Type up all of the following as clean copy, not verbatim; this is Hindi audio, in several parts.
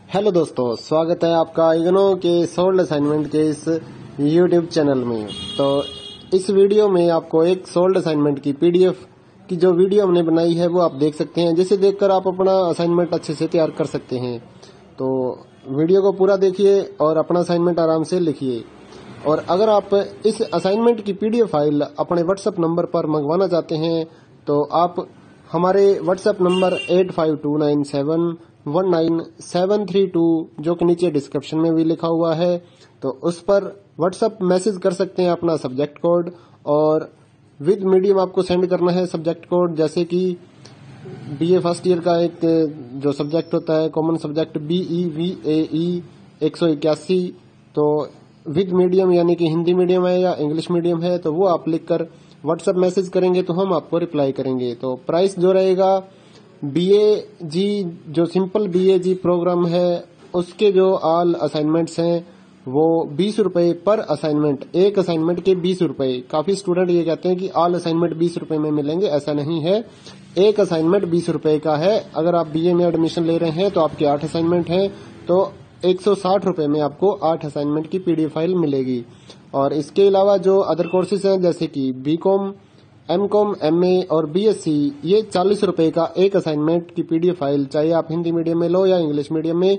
हेलो दोस्तों, स्वागत है आपका इग्नो के सोल्ड असाइनमेंट के इस यूट्यूब चैनल में। तो इस वीडियो में आपको एक सोल्ड असाइनमेंट की पीडीएफ की जो वीडियो हमने बनाई है वो आप देख सकते हैं, जिसे देखकर आप अपना असाइनमेंट अच्छे से तैयार कर सकते हैं। तो वीडियो को पूरा देखिए और अपना असाइनमेंट आराम से लिखिए। और अगर आप इस असाइनमेंट की पीडीएफ फाइल अपने व्हाट्सएप नंबर पर मंगवाना चाहते हैं तो आप हमारे व्हाट्सएप नंबर 8529719732 जो कि नीचे डिस्क्रिप्शन में भी लिखा हुआ है, तो उस पर व्हाट्सएप मैसेज कर सकते हैं अपना सब्जेक्ट कोड, और विद मीडियम आपको सेंड करना है सब्जेक्ट कोड। जैसे कि बीए फर्स्ट ईयर का एक जो सब्जेक्ट होता है कॉमन सब्जेक्ट BEVAE 181, तो विद मीडियम यानी कि हिंदी मीडियम है या इंग्लिश मीडियम है तो वो आप लिखकर व्हाट्सएप मैसेज करेंगे तो हम आपको रिप्लाई करेंगे। तो प्राइस जो रहेगा BAG जो सिंपल BAG प्रोग्राम है उसके जो ऑल असाइनमेंट्स हैं वो 20 रुपए पर असाइनमेंट, एक असाइनमेंट के 20 रुपए। काफी स्टूडेंट ये कहते हैं कि ऑल असाइनमेंट 20 रुपए में मिलेंगे, ऐसा नहीं है। एक असाइनमेंट 20 रुपए का है। अगर आप BA में एडमिशन ले रहे हैं तो आपके 8 असाइनमेंट हैं तो 160 रुपए में आपको 8 असाइनमेंट की पीडीएफ फाइल मिलेगी। और इसके अलावा जो अदर कोर्सेज हैं जैसे कि BCom, MCom, MA और BSc, ये 40 रुपए का एक असाइनमेंट की पीडीएफ फाइल, चाहे आप हिंदी मीडियम में लो या इंग्लिश मीडियम में।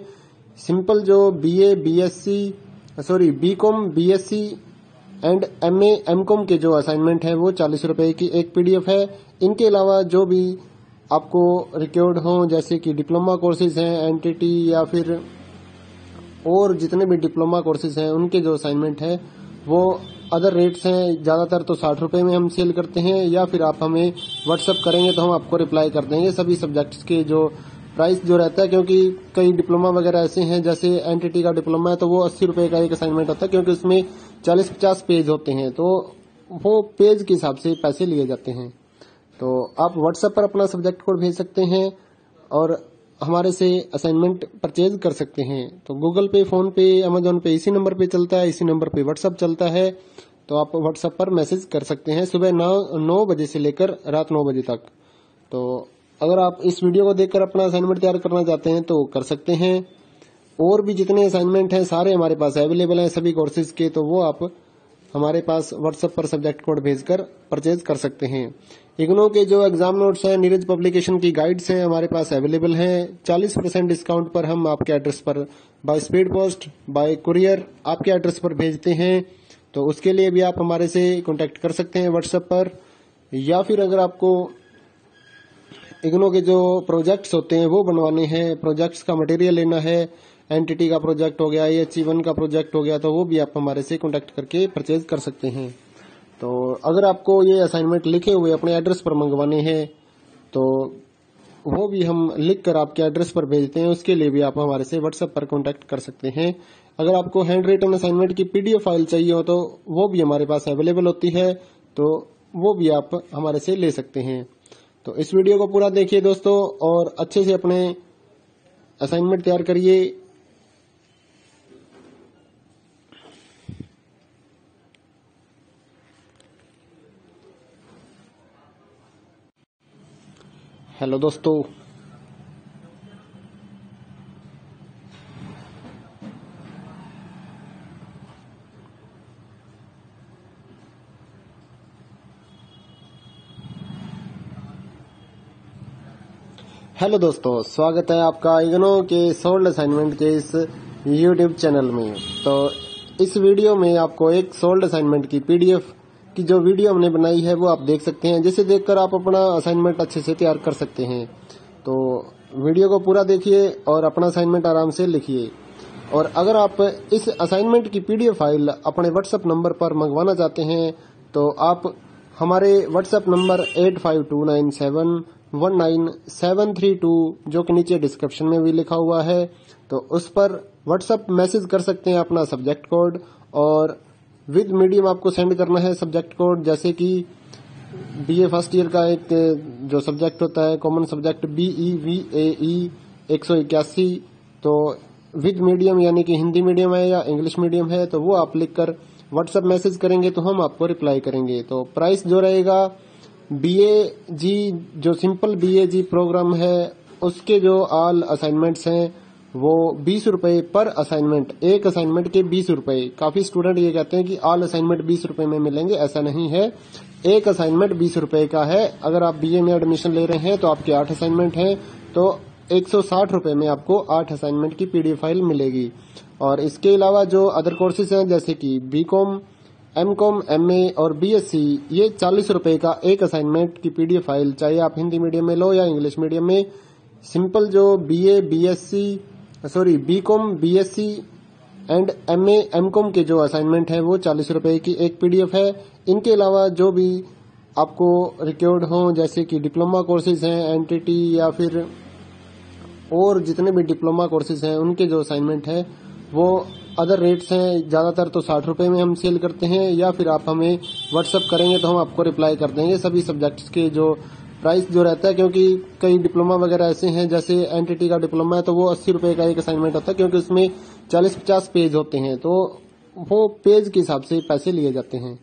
सिंपल जो BCom, BSc and MA, MCom के जो असाइनमेंट है वो 40 रुपए की एक पीडीएफ है। इनके अलावा जो भी आपको रिक्वायर्ड हो जैसे कि डिप्लोमा कोर्सेज हैं, NTT या फिर और जितने भी डिप्लोमा कोर्सेज हैं उनके जो असाइनमेंट है वो अदर रेट्स हैं। ज्यादातर तो 60 रुपए में हम सेल करते हैं, या फिर आप हमें व्हाट्सएप करेंगे तो हम आपको रिप्लाई कर देंगे सभी सब्जेक्ट्स के जो प्राइस जो रहता है। क्योंकि कई डिप्लोमा वगैरह ऐसे हैं, जैसे NTT का डिप्लोमा है तो वो 80 रुपए का एक असाइनमेंट होता है, क्योंकि उसमें 40-50 पेज होते हैं तो वो पेज के हिसाब से पैसे लिए जाते हैं। तो आप व्हाट्सएप पर अपना सब्जेक्ट कोड भेज सकते हैं और हमारे से असाइनमेंट परचेज कर सकते हैं। तो गूगल पे, फोन पे, अमेजोन पे इसी नंबर पे चलता है, इसी नंबर पे व्हाट्सएप चलता है। तो आप व्हाट्सएप पर मैसेज कर सकते हैं सुबह 9 बजे से लेकर रात 9 बजे तक। तो अगर आप इस वीडियो को देखकर अपना असाइनमेंट तैयार करना चाहते हैं तो कर सकते हैं। और भी जितने असाइनमेंट हैं सारे हमारे पास अवेलेबल हैं सभी कोर्सेज के, तो वो आप हमारे पास व्हाट्सएप पर सब्जेक्ट कोड भेजकर परचेज कर सकते हैं। इग्नो के जो एग्जाम नोट्स हैं, नीरज पब्लिकेशन की गाइड्स हैं हमारे पास अवेलेबल हैं। 40% डिस्काउंट पर हम आपके एड्रेस पर by speed post, bye courier आपके एड्रेस पर भेजते हैं। तो उसके लिए भी आप हमारे से कांटेक्ट कर सकते हैं व्हाट्सएप पर। या फिर अगर आपको इग्नो के जो प्रोजेक्ट्स होते हैं वो बनवाने हैं, प्रोजेक्ट्स का मटेरियल लेना है, NTT का प्रोजेक्ट हो गया, HE1 का प्रोजेक्ट हो गया, तो वो भी आप हमारे से कांटेक्ट करके परचेज कर सकते हैं। तो अगर आपको ये असाइनमेंट लिखे हुए अपने एड्रेस पर मंगवाने हैं तो वो भी हम लिख कर आपके एड्रेस पर भेजते हैं, उसके लिए भी आप हमारे से व्हाट्सएप पर कांटेक्ट कर सकते हैं। अगर आपको हैंड रिटन असाइनमेंट की पीडीएफ फाइल चाहिए हो तो वो भी हमारे पास अवेलेबल होती है, तो वो भी आप हमारे से ले सकते हैं। तो इस वीडियो को पूरा देखिए दोस्तों और अच्छे से अपने असाइनमेंट तैयार करिए। हेलो दोस्तों, स्वागत है आपका इग्नो के सोल्ड असाइनमेंट के इस यूट्यूब चैनल में। तो इस वीडियो में आपको एक सोल्ड असाइनमेंट की पीडीएफ की जो वीडियो हमने बनाई है वो आप देख सकते हैं, जिसे देखकर आप अपना असाइनमेंट अच्छे से तैयार कर सकते हैं। तो वीडियो को पूरा देखिए और अपना असाइनमेंट आराम से लिखिए। और अगर आप इस असाइनमेंट की पीडीएफ फाइल अपने व्हाट्सएप नंबर पर मंगवाना चाहते हैं तो आप हमारे व्हाट्सएप नंबर 8529719732 जो कि नीचे डिस्क्रिप्शन में भी लिखा हुआ है, तो उस पर व्हाट्सएप मैसेज कर सकते हैं अपना सब्जेक्ट कोड, और विद मीडियम आपको सेंड करना है सब्जेक्ट कोड। जैसे कि BA फर्स्ट ईयर का एक जो सब्जेक्ट होता है कॉमन सब्जेक्ट BEVAE 181, तो विद मीडियम यानी कि हिंदी मीडियम है या इंग्लिश मीडियम है तो वो आप लिखकर व्हाट्सएप मैसेज करेंगे तो हम आपको रिप्लाई करेंगे। तो प्राइस जो रहेगा BAG जो सिंपल BAG प्रोग्राम है उसके जो ऑल असाइनमेंट्स हैं वो 20 रुपए पर असाइनमेंट, एक असाइनमेंट के 20 रुपए। काफी स्टूडेंट ये कहते हैं कि ऑल असाइनमेंट 20 रुपए में मिलेंगे, ऐसा नहीं है। एक असाइनमेंट 20 रुपए का है। अगर आप बीए में एडमिशन ले रहे हैं तो आपके 8 असाइनमेंट हैं, तो 160 रुपए में आपको 8 असाइनमेंट की पीडीएफ फाइल मिलेगी। और इसके अलावा जो अदर कोर्सेज हैं जैसे कि बीकॉम, एमकॉम, एमए और बीएससी, ये 40 रुपए का एक असाइनमेंट की पीडीएफ फाइल, चाहे आप हिंदी मीडियम में लो या इंग्लिश मीडियम में। सिंपल जो BCom, BSc and MA, MCom के जो असाइनमेंट है वो 40 रुपए की एक पीडीएफ है। इनके अलावा जो भी आपको रिक्वायर्ड हो जैसे कि डिप्लोमा कोर्सेज हैं, एनटीटी या फिर और जितने भी डिप्लोमा कोर्सेज हैं उनके जो असाइनमेंट है वो अदर रेट्स हैं। ज्यादातर तो 60 रुपए में हम सेल करते हैं, या फिर आप हमें व्हाट्सअप करेंगे तो हम आपको रिप्लाई कर देंगे सभी सब्जेक्ट्स के जो प्राइस जो रहता है। क्योंकि कई डिप्लोमा वगैरह ऐसे हैं, जैसे एनटीटी का डिप्लोमा है तो वो 80 रुपए का एक असाइनमेंट होता है, क्योंकि उसमें 40-50 पेज होते हैं, तो वो पेज के हिसाब से पैसे लिए जाते हैं।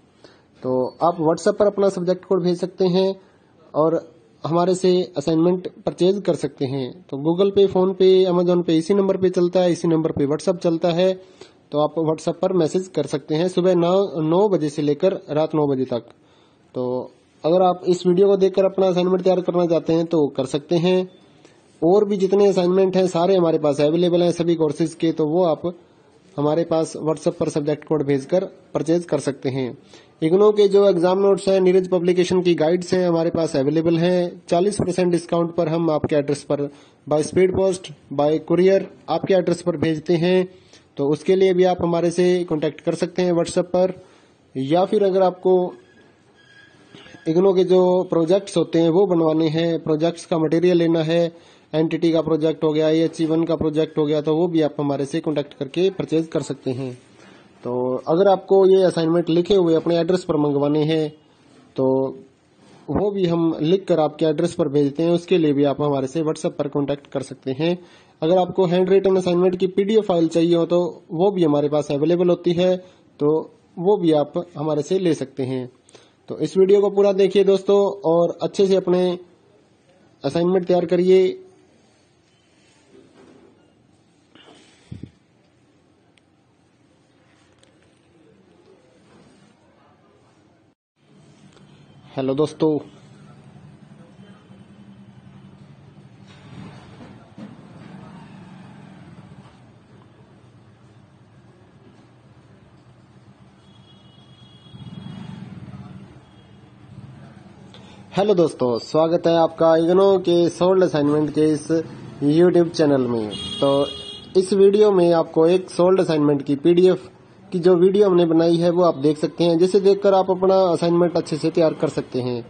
तो आप व्हाट्सएप पर अपना सब्जेक्ट कोड भेज सकते हैं और हमारे से असाइनमेंट परचेज कर सकते हैं। तो गूगल पे, फोन पे, अमेजोन पे इसी नंबर पे चलता है, इसी नंबर पे व्हाट्सएप चलता है। तो आप व्हाट्सएप पर मैसेज कर सकते हैं सुबह 9 बजे से लेकर रात 9 बजे तक। तो अगर आप इस वीडियो को देखकर अपना असाइनमेंट तैयार करना चाहते हैं तो कर सकते हैं। और भी जितने असाइनमेंट हैं सारे हमारे पास अवेलेबल हैं सभी कोर्सेज के, तो वो आप हमारे पास व्हाट्सएप पर सब्जेक्ट कोड भेजकर परचेज कर सकते हैं। इग्नो के जो एग्जाम नोट्स हैं, नीरज पब्लिकेशन की गाइड्स हैं हमारे पास अवेलेबल हैं। 40% डिस्काउंट पर हम आपके एड्रेस पर by speed post, bye courier आपके एड्रेस पर भेजते हैं। तो उसके लिए भी आप हमारे से कांटेक्ट कर सकते हैं व्हाट्सएप पर। या फिर अगर आपको इग्नो के जो प्रोजेक्ट्स होते हैं वो बनवाने हैं, प्रोजेक्ट्स का मटेरियल लेना है, एनटीटी का प्रोजेक्ट हो गया, AHE1 का प्रोजेक्ट हो गया, तो वो भी आप हमारे से कांटेक्ट करके परचेज कर सकते हैं। तो अगर आपको ये असाइनमेंट लिखे हुए अपने एड्रेस पर मंगवाने हैं तो वो भी हम लिखकर आपके एड्रेस पर भेजते हैं, उसके लिए भी आप हमारे से व्हाट्सएप पर कांटेक्ट कर सकते हैं। अगर आपको हैंड रिटन असाइनमेंट की पीडीएफ फाइल चाहिए हो तो वो भी हमारे पास अवेलेबल होती है, तो वो भी आप हमारे से ले सकते हैं। तो इस वीडियो को पूरा देखिए दोस्तों और अच्छे से अपने असाइनमेंट तैयार करिए। हेलो दोस्तों, स्वागत है आपका इग्नो के सोल्ड असाइनमेंट के इस यूट्यूब चैनल में। तो इस वीडियो में आपको एक सोल्ड असाइनमेंट की पीडीएफ की जो वीडियो हमने बनाई है वो आप देख सकते हैं, जिसे देखकर आप अपना असाइनमेंट अच्छे से तैयार कर सकते हैं।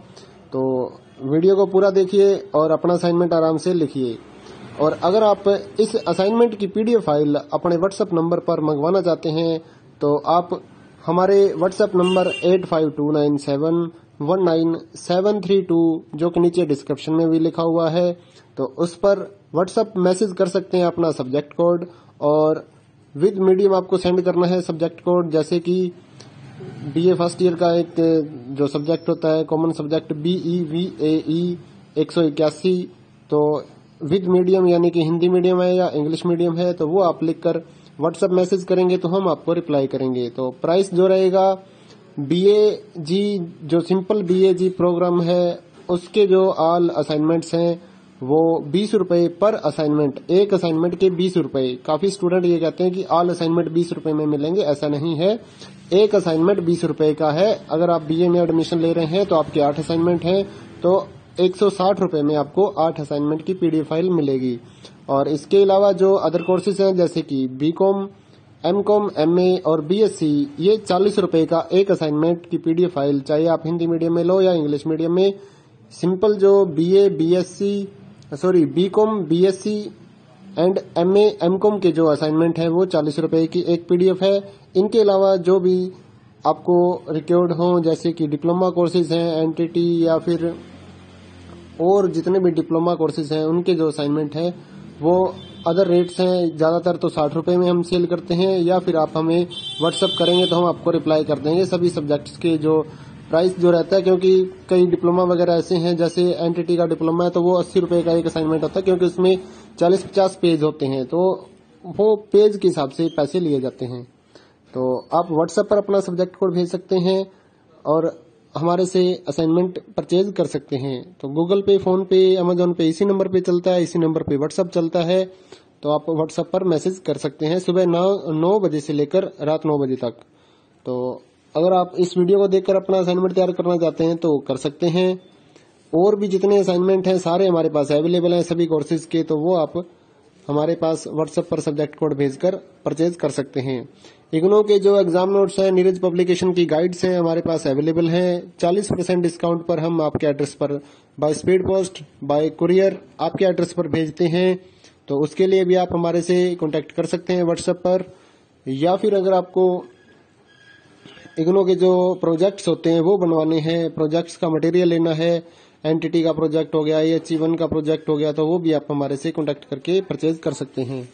तो वीडियो को पूरा देखिए और अपना असाइनमेंट आराम से लिखिए। और अगर आप इस असाइनमेंट की पीडीएफ फाइल अपने व्हाट्सएप नंबर पर मंगवाना चाहते हैं तो आप हमारे व्हाट्सएप नंबर 8529719732 जो कि नीचे डिस्क्रिप्शन में भी लिखा हुआ है, तो उस पर व्हाट्सएप मैसेज कर सकते हैं अपना सब्जेक्ट कोड, और विद मीडियम आपको सेंड करना है सब्जेक्ट कोड। जैसे कि बीए फर्स्ट ईयर का एक जो सब्जेक्ट होता है कॉमन सब्जेक्ट BEVAE 181, तो विद मीडियम यानी कि हिंदी मीडियम है या इंग्लिश मीडियम है, तो वो आप लिखकर व्हाट्सएप मैसेज करेंगे तो हम आपको रिप्लाई करेंगे। तो प्राइस जो रहेगा BAG जो सिंपल BAG प्रोग्राम है उसके जो ऑल असाइनमेंट्स हैं वो 20 रुपए पर असाइनमेंट, एक असाइनमेंट के 20 रुपए। काफी स्टूडेंट ये कहते हैं कि ऑल असाइनमेंट 20 रुपए में मिलेंगे, ऐसा नहीं है। एक असाइनमेंट 20 रुपए का है। अगर आप बीए में एडमिशन ले रहे हैं तो आपके 8 असाइनमेंट हैं, तो 160 रुपए में आपको 8 असाइनमेंट की पीडीएफ फाइल मिलेगी। और इसके अलावा जो अदर कोर्सेज हैं जैसे कि बीकॉम, एमकॉम, एमए और बीएससी, ये 40 रुपए का एक असाइनमेंट की पीडीएफ फाइल, चाहे आप हिंदी मीडियम में लो या इंग्लिश मीडियम में। सिंपल जो BCom, BSc and MA, MCom के जो असाइनमेंट है वो 40 रुपए की एक पीडीएफ है। इनके अलावा जो भी आपको रिक्वायर्ड हो जैसे कि डिप्लोमा कोर्सेज हैं, एनटीटी या फिर और जितने भी डिप्लोमा कोर्सेज हैं उनके जो असाइनमेंट है वो अदर रेट्स हैं। ज्यादातर तो 60 रुपए में हम सेल करते हैं, या फिर आप हमें व्हाट्सएप करेंगे तो हम आपको रिप्लाई कर देंगे सभी सब्जेक्ट्स के जो प्राइस जो रहता है, क्योंकि कई डिप्लोमा वगैरह ऐसे हैं, जैसे एनटीटी का डिप्लोमा है तो वो 80 रुपए का एक असाइनमेंट होता है, क्योंकि उसमें 40-50 पेज होते हैं, तो वो पेज के हिसाब से पैसे लिए जाते हैं। तो आप व्हाट्सएप पर अपना सब्जेक्ट कोड भेज सकते हैं और हमारे से असाइनमेंट परचेज कर सकते हैं। तो गूगल पे, फोन पे, अमेजोन पे इसी नंबर पे चलता है, इसी नंबर पे व्हाट्सएप चलता है। तो आप व्हाट्सएप पर मैसेज कर सकते हैं सुबह 9 बजे से लेकर रात 9 बजे तक। तो अगर आप इस वीडियो को देखकर अपना असाइनमेंट तैयार करना चाहते हैं तो कर सकते हैं। और भी जितने असाइनमेंट हैं सारे हमारे पास अवेलेबल हैं सभी कोर्सेज के, तो वो आप हमारे पास व्हाट्सएप पर सब्जेक्ट कोड भेजकर परचेज कर सकते हैं। इग्नो के जो एग्जाम नोट्स हैं, नीरज पब्लिकेशन की गाइड्स हैं, हमारे पास अवेलेबल हैं। 40% डिस्काउंट पर हम आपके एड्रेस पर by speed post, bye courier आपके एड्रेस पर भेजते हैं। तो उसके लिए भी आप हमारे से कांटेक्ट कर सकते हैं व्हाट्सएप पर। या फिर अगर आपको इग्नो के जो प्रोजेक्ट्स होते हैं वो बनवाने हैं, प्रोजेक्ट्स का मटेरियल लेना है, एनटीटी का प्रोजेक्ट हो गया, AHE1 का प्रोजेक्ट हो गया, तो वो भी आप हमारे से कांटेक्ट करके परचेज कर सकते हैं।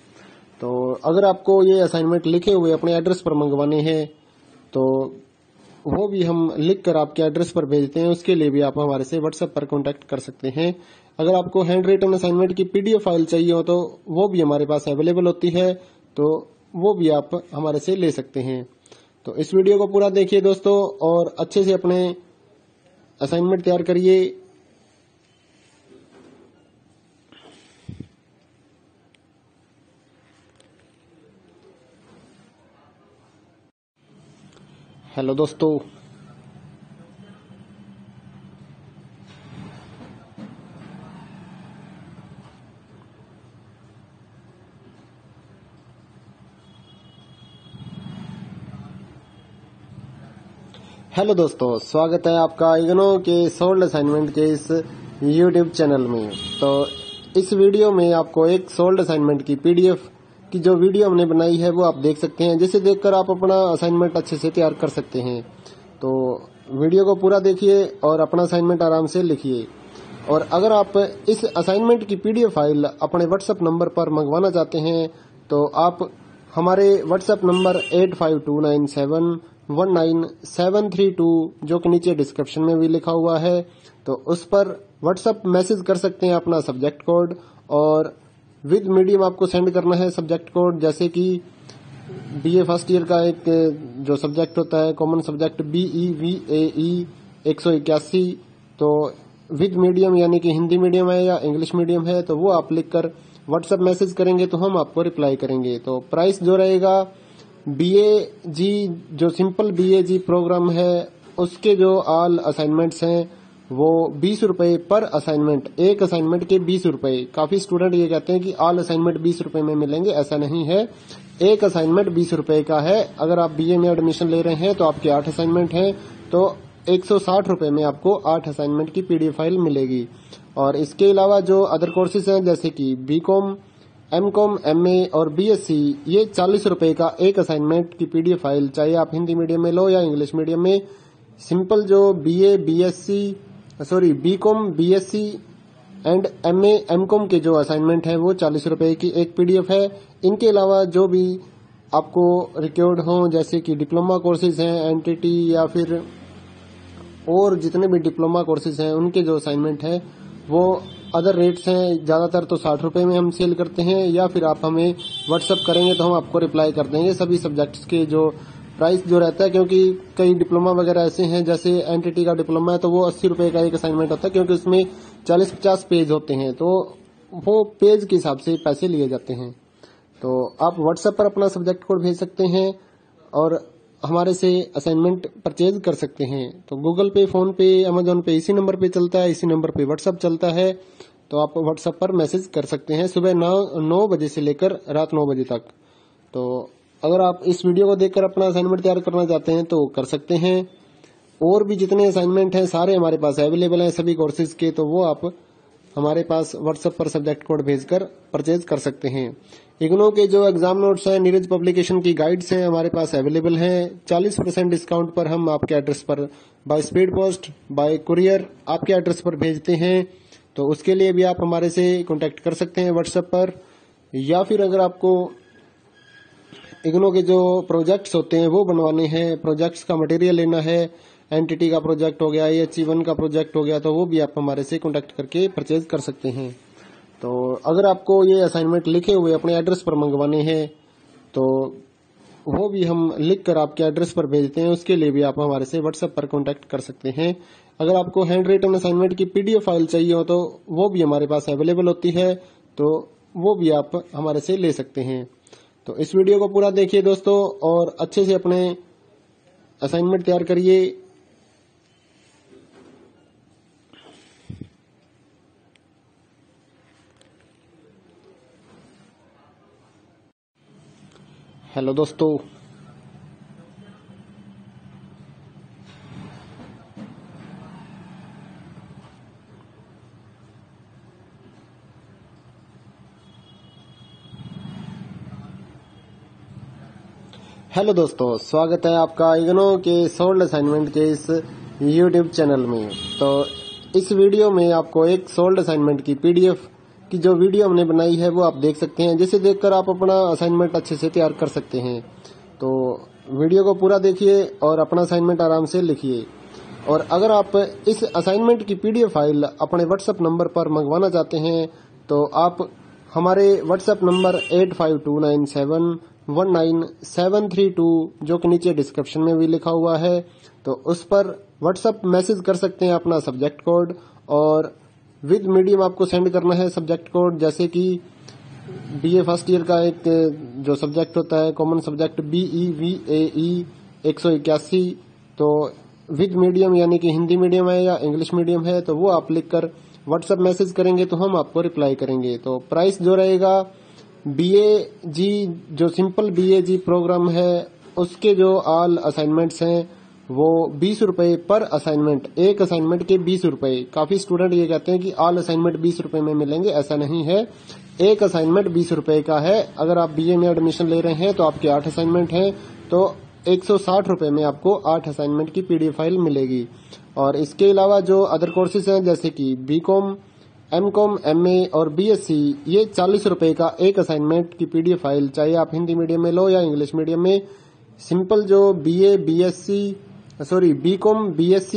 तो अगर आपको ये असाइनमेंट लिखे हुए अपने एड्रेस पर मंगवाने हैं तो वो भी हम लिख कर आपके एड्रेस पर भेजते हैं, उसके लिए भी आप हमारे से व्हाट्सएप पर कांटेक्ट कर सकते हैं। अगर आपको हैंड रिटन असाइनमेंट की PDF फाइल चाहिए हो तो वो भी हमारे पास अवेलेबल होती है, तो वो भी आप हमारे से ले सकते हैं। तो इस वीडियो को पूरा देखिए दोस्तों और अच्छे से अपने असाइनमेंट तैयार करिए। हेलो दोस्तों, स्वागत है आपका इग्नो के सोल्ड असाइनमेंट के इस YouTube चैनल में। तो इस वीडियो में आपको एक सोल्ड असाइनमेंट की PDF की जो वीडियो हमने बनाई है वो आप देख सकते हैं, जिसे देखकर आप अपना असाइनमेंट अच्छे से तैयार कर सकते हैं। तो वीडियो को पूरा देखिए और अपना असाइनमेंट आराम से लिखिए। और अगर आप इस असाइनमेंट की PDF फाइल अपने व्हाट्सएप नंबर पर मंगवाना चाहते हैं तो आप हमारे व्हाट्सएप नंबर 8529719732 जो कि नीचे डिस्क्रिप्शन में भी लिखा हुआ है, तो उस पर व्हाट्सएप मैसेज कर सकते हैं अपना सब्जेक्ट कोड, और विद मीडियम आपको सेंड करना है सब्जेक्ट कोड। जैसे कि BA फर्स्ट ईयर का एक जो सब्जेक्ट होता है कॉमन सब्जेक्ट BEVAE 181, तो विद मीडियम यानी कि हिंदी मीडियम है या इंग्लिश मीडियम है, तो वो आप लिखकर व्हाट्सएप मैसेज करेंगे तो हम आपको रिप्लाई करेंगे। तो प्राइस जो रहेगा BAG जो सिंपल BAG प्रोग्राम है उसके जो ऑल असाइनमेंट्स हैं वो 20 रुपए पर असाइनमेंट, एक असाइनमेंट के 20 रुपए। काफी स्टूडेंट ये कहते हैं कि ऑल असाइनमेंट 20 रुपए में मिलेंगे, ऐसा नहीं है। एक असाइनमेंट 20 रुपए का है। अगर आप BA में एडमिशन ले रहे हैं तो आपके 8 असाइनमेंट हैं, तो 160 रुपए में आपको 8 असाइनमेंट की PDF फाइल मिलेगी। और इसके अलावा जो अदर कोर्सेज हैं जैसे कि BCom, MCom, MA और BSc, ये 40 रुपए का एक असाइनमेंट की PDF फाइल, चाहे आप हिंदी मीडियम में लो या इंग्लिश मीडियम में। सिंपल जो BCom, BSc and MA, MCom के जो असाइनमेंट हैं वो 40 रुपए की एक PDF है। इनके अलावा जो भी आपको रिक्वायर्ड हो, जैसे कि डिप्लोमा कोर्सेज हैं, एनटीटी या फिर और जितने भी डिप्लोमा कोर्सेज हैं, उनके जो असाइनमेंट है वो अदर रेट्स हैं। ज्यादातर तो 60 रुपए में हम सेल करते हैं, या फिर आप हमें व्हाट्सएप करेंगे तो हम आपको रिप्लाई कर देंगे सभी सब्जेक्ट्स के जो प्राइस जो रहता है। क्योंकि कई डिप्लोमा वगैरह ऐसे हैं, जैसे एनटीटी का डिप्लोमा है तो वो 80 रुपए का एक असाइनमेंट होता है, क्योंकि उसमें 40-50 पेज होते हैं, तो वो पेज के हिसाब से पैसे लिए जाते हैं। तो आप व्हाट्सएप पर अपना सब्जेक्ट कोड भेज सकते हैं और हमारे से असाइनमेंट परचेज कर सकते हैं। तो गूगल पे, फोन पे, अमेजोन पे इसी नंबर पे चलता है, इसी नंबर पे व्हाट्सएप चलता है। तो आप व्हाट्सएप पर मैसेज कर सकते हैं सुबह 9 बजे से लेकर रात 9 बजे तक। तो अगर आप इस वीडियो को देखकर अपना असाइनमेंट तैयार करना चाहते हैं तो कर सकते हैं। और भी जितने असाइनमेंट हैं सारे हमारे पास अवेलेबल हैं सभी कोर्सेज के, तो वो आप हमारे पास व्हाट्सएप पर सब्जेक्ट कोड भेजकर परचेज कर सकते हैं। इग्नो के जो एग्जाम नोट्स हैं, नीरज पब्लिकेशन की गाइड्स हैं, हमारे पास अवेलेबल हैं। 40% डिस्काउंट पर हम आपके एड्रेस पर by speed post, bye courier आपके एड्रेस पर भेजते हैं। तो उसके लिए भी आप हमारे से कांटेक्ट कर सकते हैं व्हाट्सएप पर। या फिर अगर आपको इग्नो के जो प्रोजेक्ट्स होते हैं वो बनवाने हैं, प्रोजेक्ट्स का मटेरियल लेना है, एंटिटी का प्रोजेक्ट हो गया, AHE1 का प्रोजेक्ट हो गया, तो वो भी आप हमारे से कॉन्टेक्ट करके परचेज कर सकते हैं। तो अगर आपको ये असाइनमेंट लिखे हुए अपने एड्रेस पर मंगवाने हैं तो वो भी हम लिख कर आपके एड्रेस पर भेजते हैं, उसके लिए भी आप हमारे से व्हाट्सएप पर कांटेक्ट कर सकते हैं। अगर आपको हैंड रिटन असाइनमेंट की PDF फाइल चाहिए हो तो वो भी हमारे पास अवेलेबल होती है, तो वो भी आप हमारे से ले सकते हैं। तो इस वीडियो को पूरा देखिए दोस्तों और अच्छे से अपने असाइनमेंट तैयार करिए। हेलो दोस्तों, स्वागत है आपका इग्नो के सोल्ड असाइनमेंट के इस YouTube चैनल में। तो इस वीडियो में आपको एक सोल्ड असाइनमेंट की PDF की जो वीडियो हमने बनाई है वो आप देख सकते हैं, जिसे देखकर आप अपना असाइनमेंट अच्छे से तैयार कर सकते हैं। तो वीडियो को पूरा देखिए और अपना असाइनमेंट आराम से लिखिए। और अगर आप इस असाइनमेंट की PDF फाइल अपने व्हाट्सएप नंबर पर मंगवाना चाहते हैं तो आप हमारे व्हाट्सएप नंबर 8529719732 जो कि नीचे डिस्क्रिप्शन में भी लिखा हुआ है, तो उस पर व्हाट्सएप मैसेज कर सकते हैं अपना सब्जेक्ट कोड, और विद मीडियम आपको सेंड करना है सब्जेक्ट कोड, जैसे कि BA फर्स्ट ईयर का एक जो सब्जेक्ट होता है कॉमन सब्जेक्ट BEVAE 181, तो विद मीडियम यानी कि हिंदी मीडियम है या इंग्लिश मीडियम है, तो वो आप लिखकर व्हाट्सएप मैसेज करेंगे तो हम आपको रिप्लाई करेंगे। तो प्राइस जो रहेगा BAG जो सिंपल BAG प्रोग्राम है उसके जो ऑल असाइनमेंट्स हैं वो 20 रुपए पर असाइनमेंट, एक असाइनमेंट के 20 रुपए। काफी स्टूडेंट ये कहते हैं कि ऑल असाइनमेंट 20 रुपए में मिलेंगे, ऐसा नहीं है। एक असाइनमेंट 20 रुपए का है। अगर आप BA में एडमिशन ले रहे हैं तो आपके 8 असाइनमेंट हैं, तो 160 रुपए में आपको 8 असाइनमेंट की PDF फाइल मिलेगी। और इसके अलावा जो अदर कोर्सेज हैं जैसे कि BCom, MCom, MA और BSc, ये 40 रुपए का एक असाइनमेंट की PDF फाइल, चाहे आप हिंदी मीडियम में लो या इंग्लिश मीडियम में। सिंपल जो BCom, BSc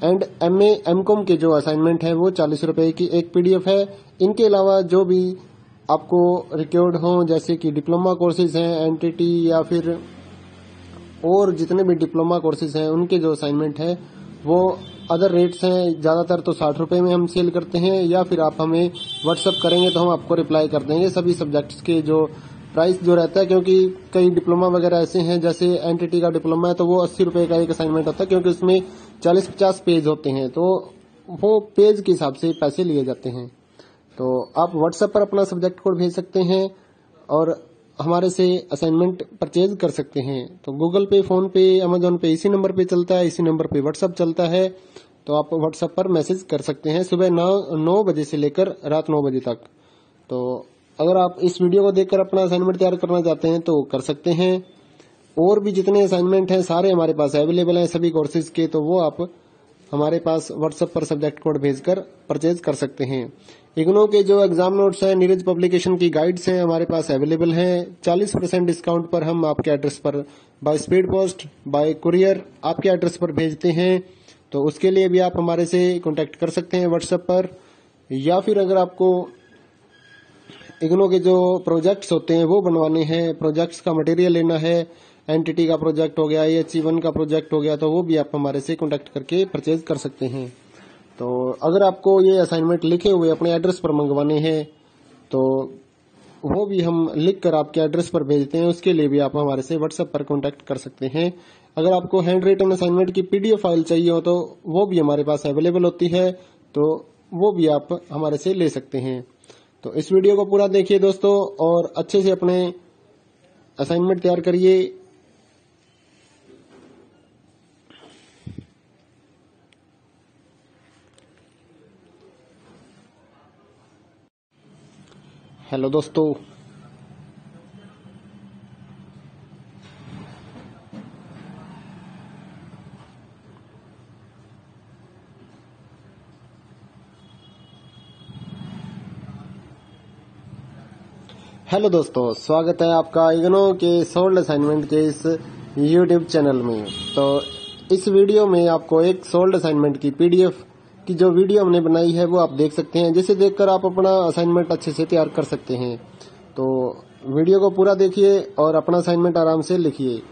and MA, MCom के जो असाइनमेंट है वो 40 रुपए की एक PDF है। इनके अलावा जो भी आपको रिक्वायर्ड हो जैसे कि डिप्लोमा कोर्सेज हैं, एंटिटी या फिर और जितने भी डिप्लोमा कोर्सेज हैं उनके जो असाइनमेंट है वो अदर रेट्स हैं। ज्यादातर तो 60 रुपए में हम सेल करते हैं, या फिर आप हमें व्हाट्सएप करेंगे तो हम आपको रिप्लाई कर देंगे सभी सब्जेक्ट्स के जो प्राइस जो रहता है, क्योंकि कई डिप्लोमा वगैरह ऐसे हैं जैसे एंटिटी का डिप्लोमा है तो वो 80 रुपए का एक असाइनमेंट होता है, क्योंकि उसमें 40-50 पेज होते हैं, तो वो पेज के हिसाब से पैसे लिए जाते हैं। तो आप व्हाट्सएप पर अपना सब्जेक्ट कोड भेज सकते हैं और हमारे से असाइनमेंट परचेज कर सकते हैं। तो गूगल पे, फोन पे, अमेजोन पे इसी नंबर पे चलता है, इसी नंबर पे व्हाट्सएप चलता है, तो आप व्हाट्सएप पर मैसेज कर सकते हैं सुबह 9 बजे से लेकर रात 9 बजे तक। तो अगर आप इस वीडियो को देखकर अपना असाइनमेंट तैयार करना चाहते हैं तो कर सकते हैं। और भी जितने असाइनमेंट हैं सारे हमारे पास अवेलेबल हैं सभी कोर्सेज के, तो वो आप हमारे पास व्हाट्सएप पर सब्जेक्ट कोड भेजकर परचेज कर सकते हैं। इग्नो के जो एग्जाम नोट्स हैं, नीरज पब्लिकेशन की गाइड्स हैं हमारे पास अवेलेबल हैं। 40% डिस्काउंट पर हम आपके एड्रेस पर by speed post, bye courier आपके एड्रेस पर भेजते हैं, तो उसके लिए भी आप हमारे से कांटेक्ट कर सकते हैं व्हाट्सएप पर। या फिर अगर आपको इग्नो के जो प्रोजेक्ट्स होते हैं वो बनवाने हैं, प्रोजेक्ट्स का मटेरियल लेना है, एंटिटी का प्रोजेक्ट हो गया, AHE1 का प्रोजेक्ट हो गया, तो वो भी आप हमारे से कांटेक्ट करके परचेज कर सकते हैं। तो अगर आपको ये असाइनमेंट लिखे हुए अपने एड्रेस पर मंगवाने हैं तो वो भी हम लिख कर आपके एड्रेस पर भेजते हैं, उसके लिए भी आप हमारे से व्हाट्सएप पर कांटेक्ट कर सकते हैं। अगर आपको हैंड रिटन असाइनमेंट की PDF फाइल चाहिए हो तो वो भी हमारे पास अवेलेबल होती है, तो वो भी आप हमारे से ले सकते हैं। तो इस वीडियो को पूरा देखिए दोस्तों और अच्छे से अपने असाइनमेंट तैयार करिए। हेलो दोस्तों, स्वागत है आपका इग्नो के सोल्ड असाइनमेंट के इस YouTube चैनल में। तो इस वीडियो में आपको एक सोल्ड असाइनमेंट की पीडीएफ की जो वीडियो हमने बनाई है वो आप देख सकते हैं, जिसे देखकर आप अपना असाइनमेंट अच्छे से तैयार कर सकते हैं। तो वीडियो को पूरा देखिए और अपना असाइनमेंट आराम से लिखिए।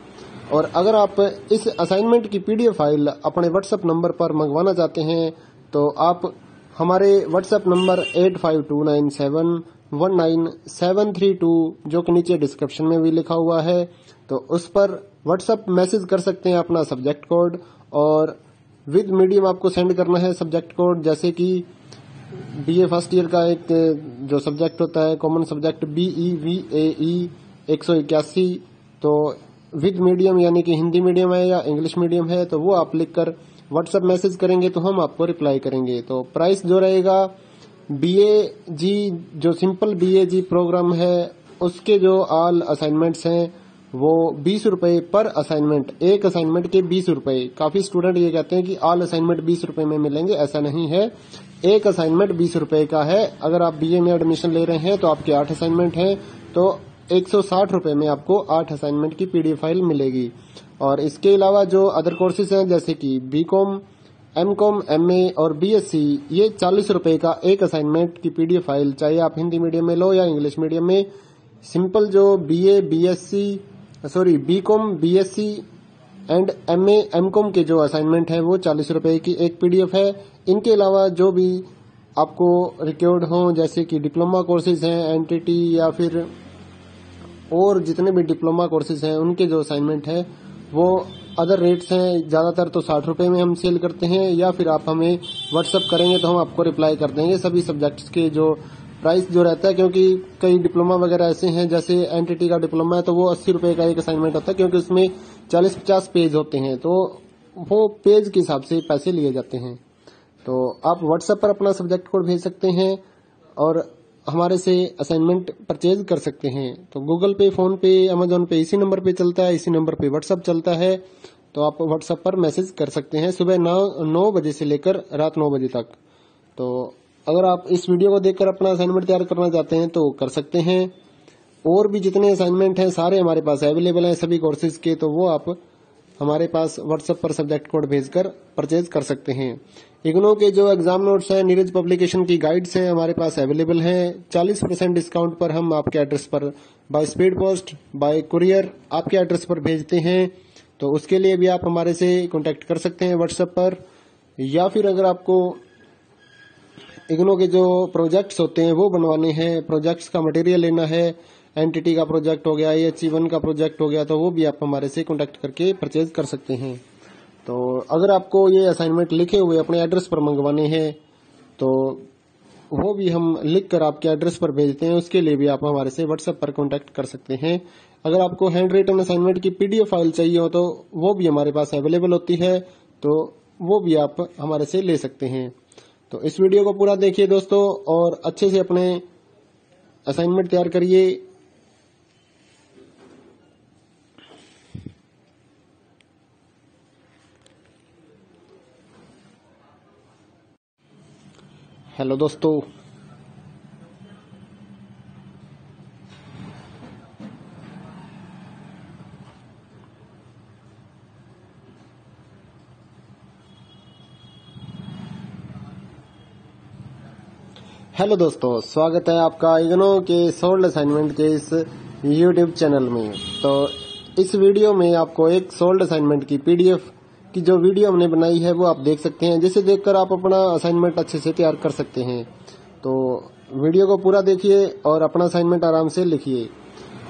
और अगर आप इस असाइनमेंट की पीडीएफ फाइल अपने व्हाट्सएप नंबर पर मंगवाना चाहते हैं तो आप हमारे व्हाट्सएप नंबर 8529719732 जो कि नीचे डिस्क्रिप्शन में भी लिखा हुआ है, तो उस पर व्हाट्सएप मैसेज कर सकते हैं अपना सब्जेक्ट कोड, और विद मीडियम आपको सेंड करना है सब्जेक्ट कोड। जैसे कि बीए फर्स्ट ईयर का एक जो सब्जेक्ट होता है कॉमन सब्जेक्ट BEVAE 181, तो विद मीडियम यानी कि हिंदी मीडियम है या इंग्लिश मीडियम है तो वो आप लिखकर व्हाट्सएप मैसेज करेंगे तो हम आपको रिप्लाई करेंगे। तो प्राइस जो रहेगा BAG जो सिंपल BAG प्रोग्राम है उसके जो ऑल असाइनमेंट्स हैं वो 20 रुपए पर असाइनमेंट, एक असाइनमेंट के 20 रुपए। काफी स्टूडेंट ये कहते हैं कि ऑल असाइनमेंट 20 रुपए में मिलेंगे, ऐसा नहीं है। एक असाइनमेंट 20 रुपए का है। अगर आप बीए में एडमिशन ले रहे हैं तो आपके 8 असाइनमेंट हैं तो 160 रुपए में आपको 8 असाइनमेंट की पीडीएफ फाइल मिलेगी। और इसके अलावा जो अदर कोर्सेज हैं जैसे कि बीकॉम, एमकॉम, एमए और बीएससी, ये 40 रुपए का एक असाइनमेंट की पीडीएफ फाइल, चाहे आप हिंदी मीडियम में लो या इंग्लिश मीडियम में। सिंपल जो BCom, BSc and MA, MCom के जो असाइनमेंट है वो 40 रुपए की एक पीडीएफ है। इनके अलावा जो भी आपको रिक्वायर्ड हो जैसे कि डिप्लोमा कोर्सेज हैं, एनटीटी या फिर और जितने भी डिप्लोमा कोर्सेज हैं उनके जो असाइनमेंट है वो अदर रेट्स हैं। ज्यादातर तो 60 रुपए में हम सेल करते हैं, या फिर आप हमें व्हाट्सएप करेंगे तो हम आपको रिप्लाई कर देंगे सभी सब्जेक्ट्स के जो प्राइस जो रहता है। क्योंकि कई डिप्लोमा वगैरह ऐसे हैं, जैसे एनटीटी का डिप्लोमा है तो वो 80 रुपए का एक असाइनमेंट होता है, क्योंकि उसमें 40-50 पेज होते हैं तो वो पेज के हिसाब से पैसे लिए जाते हैं। तो आप व्हाट्सएप पर अपना सब्जेक्ट कोड भेज सकते हैं और हमारे से असाइनमेंट परचेज कर सकते हैं। तो गूगल पे, फोन पे, अमेजोन पे इसी नंबर पे चलता है, इसी नंबर पे व्हाट्सएप चलता है। तो आप व्हाट्सएप पर मैसेज कर सकते हैं सुबह 9 बजे से लेकर रात 9 बजे तक। तो अगर आप इस वीडियो को देखकर अपना असाइनमेंट तैयार करना चाहते हैं तो कर सकते हैं। और भी जितने असाइनमेंट हैं सारे हमारे पास अवेलेबल हैं सभी कोर्सेज के, तो वो आप हमारे पास व्हाट्सएप पर सब्जेक्ट कोड भेजकर परचेज कर सकते हैं। इग्नो के जो एग्जाम नोट्स हैं, नीरज पब्लिकेशन की गाइड्स हैं हमारे पास अवेलेबल हैं। 40% डिस्काउंट पर हम आपके एड्रेस पर by speed post, bye courier आपके एड्रेस पर भेजते हैं। तो उसके लिए भी आप हमारे से कांटेक्ट कर सकते हैं व्हाट्सएप पर। या फिर अगर आपको इग्नो के जो प्रोजेक्ट्स होते हैं वो बनवाने हैं, प्रोजेक्ट्स का मटेरियल लेना है, एनटीटी का प्रोजेक्ट हो गया, AHE1 का प्रोजेक्ट हो गया, तो वो भी आप हमारे से कांटेक्ट करके परचेज कर सकते हैं। तो अगर आपको ये असाइनमेंट लिखे हुए अपने एड्रेस पर मंगवाने हैं तो वो भी हम लिख कर आपके एड्रेस पर भेजते हैं, उसके लिए भी आप हमारे से व्हाट्सएप पर कांटेक्ट कर सकते हैं। अगर आपको हैंड रिटन असाइनमेंट की पीडीएफ फाइल चाहिए हो तो वो भी हमारे पास अवेलेबल होती है, तो वो भी आप हमारे से ले सकते हैं। तो इस वीडियो को पूरा देखिए दोस्तों और अच्छे से अपने असाइनमेंट तैयार करिए। हेलो दोस्तों, स्वागत है आपका इग्नो के सोल्ड असाइनमेंट के इस यूट्यूब चैनल में। तो इस वीडियो में आपको एक सोल्ड असाइनमेंट की पीडीएफ की जो वीडियो हमने बनाई है वो आप देख सकते हैं, जिसे देखकर आप अपना असाइनमेंट अच्छे से तैयार कर सकते हैं। तो वीडियो को पूरा देखिए और अपना असाइनमेंट आराम से लिखिए।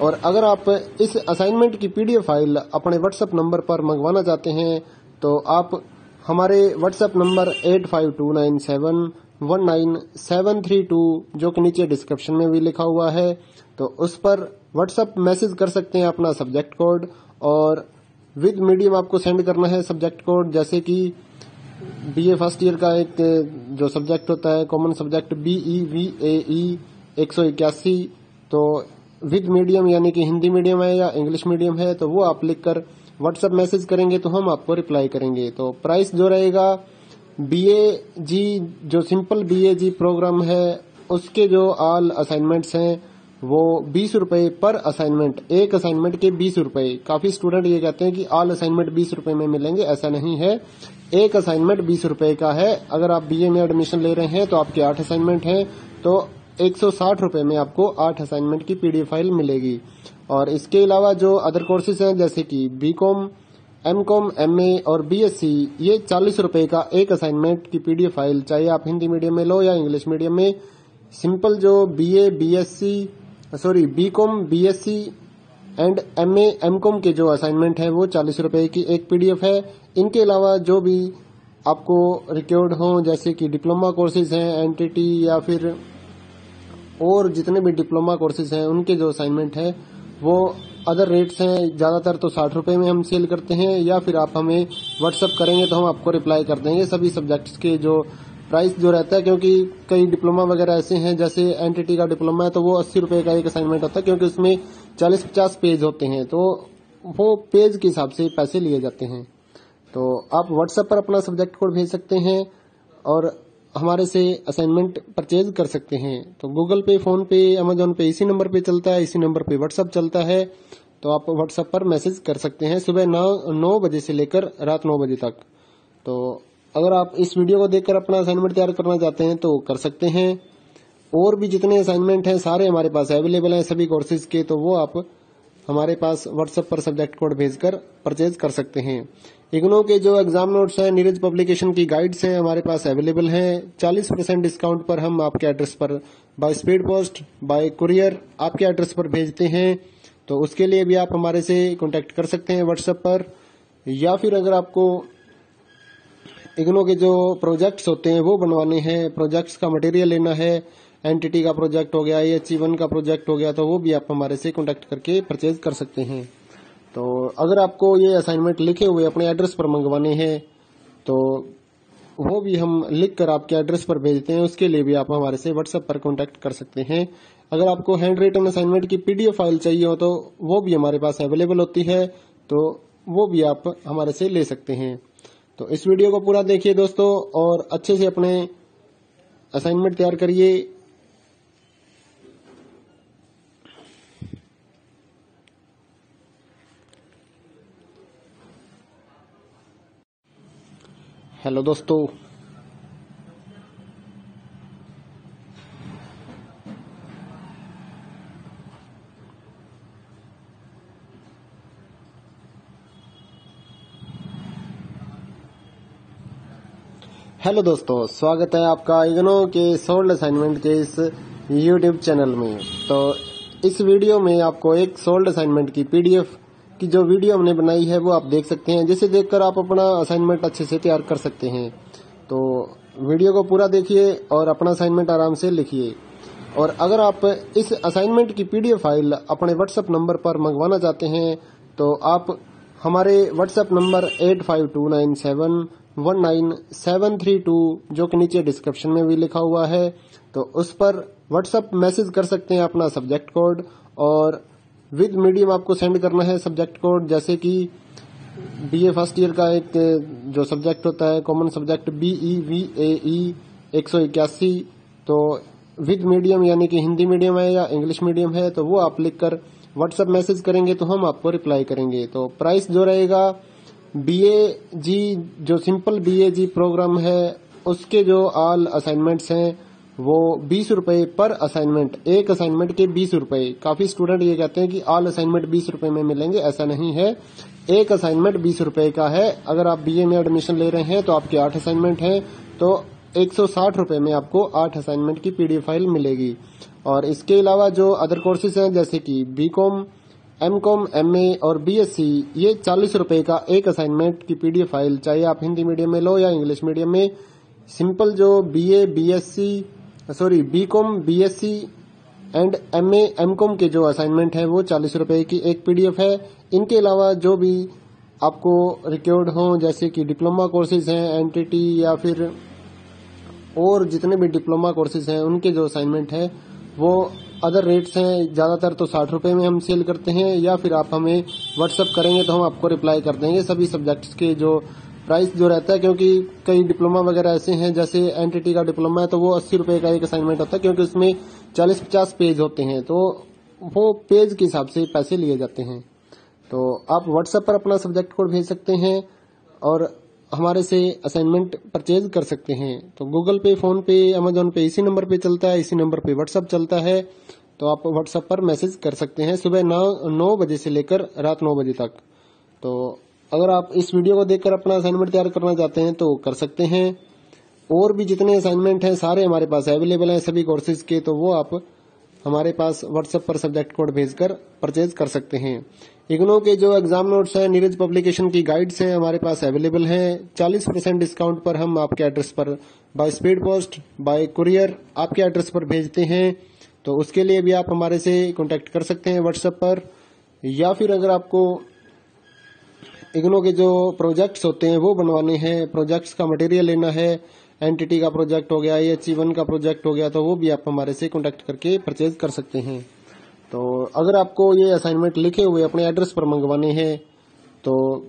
और अगर आप इस असाइनमेंट की पीडीएफ फाइल अपने व्हाट्सएप नंबर पर मंगवाना चाहते हैं तो आप हमारे व्हाट्सएप नंबर 8529719732 जो कि नीचे डिस्क्रिप्शन में भी लिखा हुआ है, तो उस पर व्हाट्सएप मैसेज कर सकते हैं अपना सब्जेक्ट कोड, और विद मीडियम आपको सेंड करना है सब्जेक्ट कोड। जैसे कि बीए फर्स्ट ईयर का एक जो सब्जेक्ट होता है कॉमन सब्जेक्ट BEVAE 181, तो विद मीडियम यानी कि हिंदी मीडियम है या इंग्लिश मीडियम है तो वो आप लिखकर व्हाट्सएप मैसेज करेंगे तो हम आपको रिप्लाई करेंगे। तो प्राइस जो रहेगा BAG जो सिंपल BAG प्रोग्राम है उसके जो ऑल असाइनमेंट्स हैं वो 20 रुपए पर असाइनमेंट, एक असाइनमेंट के 20 रुपए। काफी स्टूडेंट ये कहते हैं कि ऑल असाइनमेंट 20 रुपए में मिलेंगे, ऐसा नहीं है। एक असाइनमेंट 20 रुपए का है। अगर आप बीए में एडमिशन ले रहे हैं तो आपके 8 असाइनमेंट हैं, तो 160 रुपए में आपको 8 असाइनमेंट की पीडीएफ फाइल मिलेगी। और इसके अलावा जो अदर कोर्सेज हैं जैसे कि बीकॉम, एमकॉम, एमए और बीएससी, ये 40 रुपए का एक असाइनमेंट की पीडीएफ फाइल, चाहे आप हिंदी मीडियम में लो या इंग्लिश मीडियम में। सिंपल जो BCom, BSc and MA, MCom के जो असाइनमेंट है वो 40 रुपए की एक पीडीएफ है। इनके अलावा जो भी आपको रिक्वायर्ड हो जैसे कि डिप्लोमा कोर्सेज हैं, एनटीटी या फिर और जितने भी डिप्लोमा कोर्सेज हैं उनके जो असाइनमेंट है वो अदर रेट्स हैं। ज्यादातर तो 60 रुपए में हम सेल करते हैं, या फिर आप हमें व्हाट्सअप करेंगे तो हम आपको रिप्लाई कर देंगे सभी सब्जेक्ट्स के जो प्राइस जो रहता है। क्योंकि कई डिप्लोमा वगैरह ऐसे हैं, जैसे एनटीटी का डिप्लोमा है तो वो 80 रुपए का एक असाइनमेंट होता है, क्योंकि उसमें 40-50 पेज होते हैं, तो वो पेज के हिसाब से पैसे लिए जाते हैं। तो आप व्हाट्सएप पर अपना सब्जेक्ट कोड भेज सकते हैं और हमारे से असाइनमेंट परचेज कर सकते हैं। तो गूगल पे, फोन पे, अमेजोन पे इसी नंबर पे चलता है, इसी नंबर पे व्हाट्सएप चलता है। तो आप व्हाट्सएप पर मैसेज कर सकते हैं सुबह 9 बजे से लेकर रात 9 बजे तक। तो अगर आप इस वीडियो को देखकर अपना असाइनमेंट तैयार करना चाहते हैं तो कर सकते हैं। और भी जितने असाइनमेंट हैं सारे हमारे पास अवेलेबल हैं सभी कोर्सेज के, तो वो आप हमारे पास व्हाट्सएप पर सब्जेक्ट कोड भेजकर परचेज कर सकते हैं। इग्नो के जो एग्जाम नोट्स हैं, नीरज पब्लिकेशन की गाइड्स हैं हमारे पास अवेलेबल हैं। 40% डिस्काउंट पर हम आपके एड्रेस पर by speed post, bye courier आपके एड्रेस पर भेजते हैं। तो उसके लिए भी आप हमारे से कांटेक्ट कर सकते हैं व्हाट्सएप पर। या फिर अगर आपको इग्नो के जो प्रोजेक्ट्स होते हैं वो बनवाने हैं, प्रोजेक्ट्स का मटेरियल लेना है, एनटीटी का प्रोजेक्ट हो गया, AHE1 का प्रोजेक्ट हो गया, तो वो भी आप हमारे से कांटेक्ट करके परचेज कर सकते हैं। तो अगर आपको ये असाइनमेंट लिखे हुए अपने एड्रेस पर मंगवाने हैं तो वो भी हम लिख कर आपके एड्रेस पर भेजते हैं, उसके लिए भी आप हमारे से व्हाट्सएप पर कांटेक्ट कर सकते हैं। अगर आपको हैंड रिटन असाइनमेंट की पीडीएफ फाइल चाहिए हो तो वो भी हमारे पास अवेलेबल होती है, तो वो भी आप हमारे से ले सकते हैं। तो इस वीडियो को पूरा देखिए दोस्तों और अच्छे से अपने असाइनमेंट तैयार करिए। हेलो दोस्तों, स्वागत है आपका इग्नो के सोल्ड असाइनमेंट के इस यूट्यूब चैनल में। तो इस वीडियो में आपको एक सोल्ड असाइनमेंट की पीडीएफ की जो वीडियो हमने बनाई है वो आप देख सकते हैं, जिसे देखकर आप अपना असाइनमेंट अच्छे से तैयार कर सकते हैं। तो वीडियो को पूरा देखिए और अपना असाइनमेंट आराम से लिखिए। और अगर आप इस असाइनमेंट की पीडीएफ फाइल अपने व्हाट्सएप नंबर पर मंगवाना चाहते हैं तो आप हमारे व्हाट्सएप नंबर 8529719732 जो कि नीचे डिस्क्रिप्शन में भी लिखा हुआ है, तो उस पर व्हाट्सएप मैसेज कर सकते हैं अपना सब्जेक्ट कोड, और विद मीडियम आपको सेंड करना है सब्जेक्ट कोड। जैसे कि बीए फर्स्ट ईयर का एक जो सब्जेक्ट होता है कॉमन सब्जेक्ट BEVAE 181, तो विद मीडियम यानी कि हिंदी मीडियम है या इंग्लिश मीडियम है, तो वो आप लिखकर व्हाट्सएप मैसेज करेंगे तो हम आपको रिप्लाई करेंगे। तो प्राइस जो रहेगा BAG जो सिंपल BAG प्रोग्राम है उसके जो ऑल असाइनमेंट्स हैं वो 20 रुपए पर असाइनमेंट, एक असाइनमेंट के 20 रुपए। काफी स्टूडेंट ये कहते हैं कि ऑल असाइनमेंट 20 रुपए में मिलेंगे, ऐसा नहीं है। एक असाइनमेंट 20 रुपए का है। अगर आप बीए में एडमिशन ले रहे हैं तो आपके 8 असाइनमेंट हैं, तो 160 रुपए में आपको 8 असाइनमेंट की पीडीएफ फाइल मिलेगी। और इसके अलावा जो अदर कोर्सेज हैं जैसे कि बीकॉम, एमकॉम, एमए और बीएससी, ये 40 रुपए का एक असाइनमेंट की पीडीएफ फाइल, चाहे आप हिंदी मीडियम में लो या इंग्लिश मीडियम में। सिंपल जो BCom, BSc and MA, MCom के जो असाइनमेंट है वो 40 रुपए की एक पीडीएफ है। इनके अलावा जो भी आपको रिक्वायर्ड हो जैसे कि डिप्लोमा कोर्सेज हैं, एनटीटी या फिर और जितने भी डिप्लोमा कोर्सेज हैं उनके जो असाइनमेंट है वो अदर रेट्स हैं। ज्यादातर तो 60 रुपए में हम सेल करते हैं, या फिर आप हमें व्हाट्सएप करेंगे तो हम आपको रिप्लाई कर देंगे सभी सब्जेक्ट्स के जो प्राइस जो रहता है। क्योंकि कई डिप्लोमा वगैरह ऐसे हैं, जैसे एनटीटी का डिप्लोमा है तो वो 80 रुपए का एक असाइनमेंट होता है, क्योंकि उसमें 40-50 पेज होते हैं, तो वो पेज के हिसाब से पैसे लिए जाते हैं। तो आप व्हाट्सएप पर अपना सब्जेक्ट कोड भेज सकते हैं और हमारे से असाइनमेंट परचेज कर सकते हैं। तो गूगल पे, फोन पे, अमेजोन पे इसी नंबर पे चलता है, इसी नंबर पे व्हाट्सएप चलता है। तो आप व्हाट्सएप पर मैसेज कर सकते हैं सुबह 9 बजे से लेकर रात 9 बजे तक। तो अगर आप इस वीडियो को देखकर अपना असाइनमेंट तैयार करना चाहते हैं तो कर सकते हैं। और भी जितने असाइनमेंट हैं सारे हमारे पास अवेलेबल हैं सभी कोर्सेज के, तो वो आप हमारे पास व्हाट्सएप पर सब्जेक्ट कोड भेजकर परचेज कर सकते हैं। इग्नो के जो एग्जाम नोट्स हैं, नीरज पब्लिकेशन की गाइड्स हैं हमारे पास अवेलेबल हैं। 40% डिस्काउंट पर हम आपके एड्रेस पर by speed post, bye courier आपके एड्रेस पर भेजते हैं। तो उसके लिए भी आप हमारे से कांटेक्ट कर सकते हैं व्हाट्सएप पर। या फिर अगर आपको इग्नो के जो प्रोजेक्ट्स होते हैं वो बनवाने हैं, प्रोजेक्ट्स का मटेरियल लेना है, एनटीटी का प्रोजेक्ट हो गया, EHE1 का प्रोजेक्ट हो गया, तो वो भी आप हमारे से कांटेक्ट करके परचेज कर सकते हैं। तो अगर आपको ये असाइनमेंट लिखे हुए अपने एड्रेस पर मंगवाने हैं तो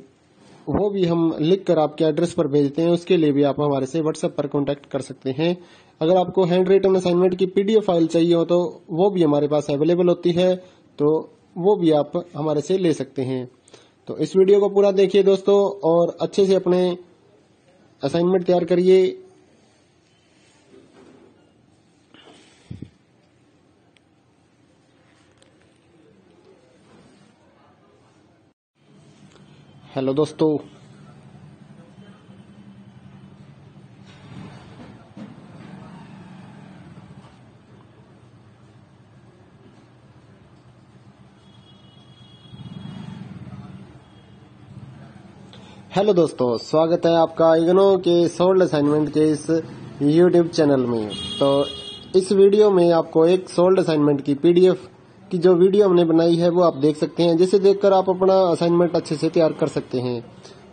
वो भी हम लिख कर आपके एड्रेस पर भेजते हैं। उसके लिए भी आप हमारे से व्हाट्सएप पर कांटेक्ट कर सकते हैं। अगर आपको हैंड रिटन असाइनमेंट की PDF फाइल चाहिए हो तो वो भी हमारे पास अवेलेबल होती है, तो वो भी आप हमारे से ले सकते हैं। तो इस वीडियो को पूरा देखिए दोस्तों और अच्छे से अपने असाइनमेंट तैयार करिए। हेलो दोस्तों, हेलो दोस्तों, स्वागत है आपका इग्नो के सोल्ड असाइनमेंट के इस YouTube चैनल में। तो इस वीडियो में आपको एक सोल्ड असाइनमेंट की PDF की जो वीडियो हमने बनाई है वो आप देख सकते हैं, जिसे देखकर आप अपना असाइनमेंट अच्छे से तैयार कर सकते हैं।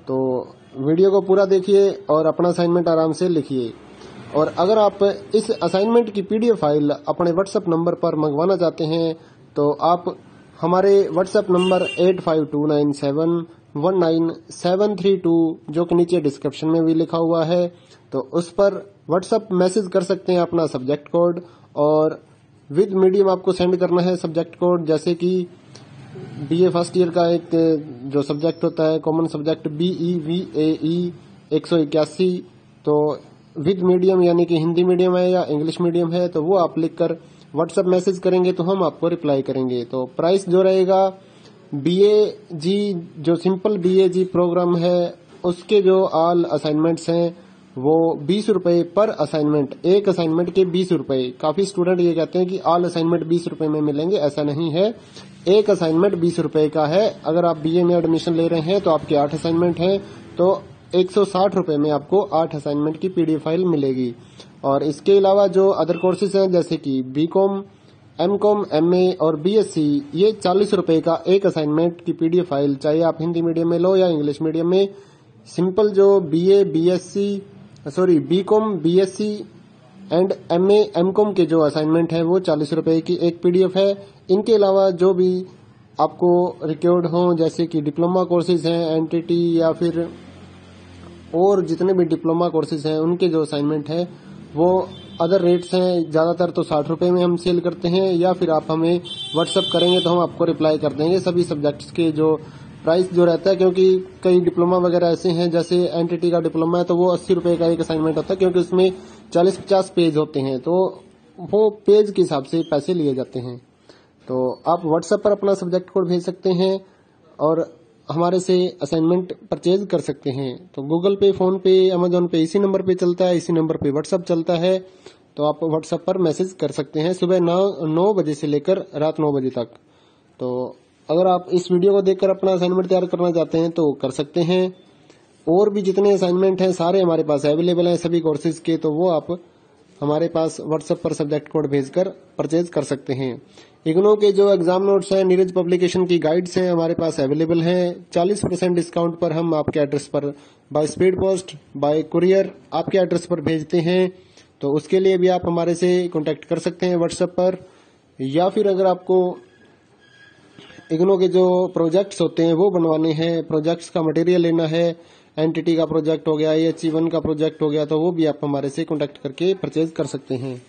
तो वीडियो को पूरा देखिए और अपना असाइनमेंट आराम से लिखिए। और अगर आप इस असाइनमेंट की PDF फाइल अपने व्हाट्सएप नंबर पर मंगवाना चाहते हैं तो आप हमारे व्हाट्सएप नंबर 8529719732 जो कि नीचे डिस्क्रिप्शन में भी लिखा हुआ है, तो उस पर व्हाट्सएप मैसेज कर सकते हैं अपना सब्जेक्ट कोड। और विद मीडियम आपको सेंड करना है सब्जेक्ट कोड, जैसे कि BA फर्स्ट ईयर का एक जो सब्जेक्ट होता है कॉमन सब्जेक्ट BEVAE 181, तो विद मीडियम यानी कि हिंदी मीडियम है या इंग्लिश मीडियम है, तो वो आप लिखकर व्हाट्सएप मैसेज करेंगे तो हम आपको रिप्लाई करेंगे। तो प्राइस जो रहेगा BAG जो सिंपल BAG प्रोग्राम है उसके जो ऑल असाइनमेंट्स हैं वो 20 रुपए पर असाइनमेंट, एक असाइनमेंट के 20 रुपए। काफी स्टूडेंट ये कहते हैं कि ऑल असाइनमेंट 20 रुपए में मिलेंगे, ऐसा नहीं है। एक असाइनमेंट 20 रुपए का है। अगर आप BA में एडमिशन ले रहे हैं तो आपके 8 असाइनमेंट हैं, तो 160 रुपए में आपको 8 असाइनमेंट की PDF फाइल मिलेगी। और इसके अलावा जो अदर कोर्सेज हैं जैसे कि BCom, MCom, MA और BSc, ये 40 रुपए का एक असाइनमेंट की PDF फाइल, चाहे आप हिंदी मीडियम में लो या इंग्लिश मीडियम में। सिंपल जो BCom, BSc and MA, MCom के जो असाइनमेंट है वो 40 रुपए की एक PDF है। इनके अलावा जो भी आपको रिक्वायर्ड हो जैसे कि डिप्लोमा कोर्सेज हैं, NTT या फिर और जितने भी डिप्लोमा कोर्सेज हैं उनके जो असाइनमेंट है वो अदर रेट्स हैं। ज्यादातर तो 60 रुपए में हम सेल करते हैं, या फिर आप हमें व्हाट्सएप करेंगे तो हम आपको रिप्लाई कर देंगे सभी सब्जेक्ट्स के जो प्राइस जो रहता है। क्योंकि कई डिप्लोमा वगैरह ऐसे हैं, जैसे NTT का डिप्लोमा है तो वो 80 रुपए का एक असाइनमेंट होता है, क्योंकि उसमें 40-50 पेज होते हैं, तो वो पेज के हिसाब से पैसे लिए जाते हैं। तो आप व्हाट्सएप पर अपना सब्जेक्ट कोड भेज सकते हैं और हमारे से असाइनमेंट परचेज कर सकते हैं। तो गूगल पे, फोन पे, अमेजोन पे इसी नंबर पे चलता है, इसी नंबर पे व्हाट्सएप चलता है। तो आप व्हाट्सएप पर मैसेज कर सकते हैं सुबह 9 बजे से लेकर रात 9 बजे तक। तो अगर आप इस वीडियो को देखकर अपना असाइनमेंट तैयार करना चाहते हैं तो कर सकते हैं। और भी जितने असाइनमेंट हैं सारे हमारे पास अवेलेबल हैं सभी कोर्सेज के, तो वो आप हमारे पास व्हाट्सएप पर सब्जेक्ट कोड भेजकर परचेज कर सकते हैं। इग्नो के जो एग्जाम नोट्स हैं, नीरज पब्लिकेशन की गाइड्स हैं हमारे पास अवेलेबल हैं। 40% डिस्काउंट पर हम आपके एड्रेस पर by speed post, bye courier आपके एड्रेस पर भेजते हैं। तो उसके लिए भी आप हमारे से कांटेक्ट कर सकते हैं व्हाट्सएप पर। या फिर अगर आपको इग्नो के जो प्रोजेक्ट्स होते हैं वो बनवाने हैं, प्रोजेक्ट्स का मटेरियल लेना है, एनटीटी का प्रोजेक्ट हो गया, EHE1 का प्रोजेक्ट हो गया, तो वो भी आप हमारे से कांटेक्ट करके परचेज कर सकते हैं।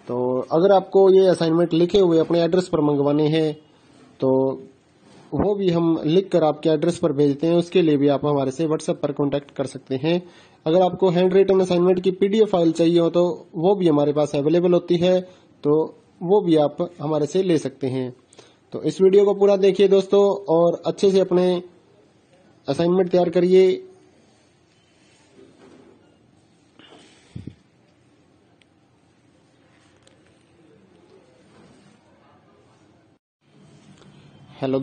तो अगर आपको ये असाइनमेंट लिखे हुए अपने एड्रेस पर मंगवाने हैं तो वो भी हम लिख कर आपके एड्रेस पर भेजते हैं। उसके लिए भी आप हमारे से व्हाट्सएप पर कांटेक्ट कर सकते हैं। अगर आपको हैंड रिटन असाइनमेंट की पीडीएफ फाइल चाहिए हो तो वो भी हमारे पास अवेलेबल होती है, तो वो भी आप हमारे से ले सकते हैं। तो इस वीडियो को पूरा देखिए दोस्तों और अच्छे से अपने असाइनमेंट तैयार करिए। हेलो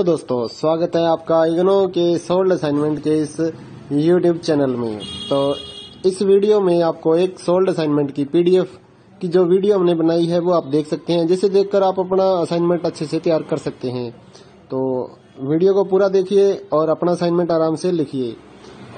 दोस्तों, स्वागत है आपका इग्नो के सोल्ड असाइनमेंट के इस यूट्यूब चैनल में। तो इस वीडियो में आपको एक सोल्ड असाइनमेंट की पीडीएफ की जो वीडियो हमने बनाई है वो आप देख सकते हैं, जिसे देखकर आप अपना असाइनमेंट अच्छे से तैयार कर सकते हैं। तो वीडियो को पूरा देखिए और अपना असाइनमेंट आराम से लिखिए।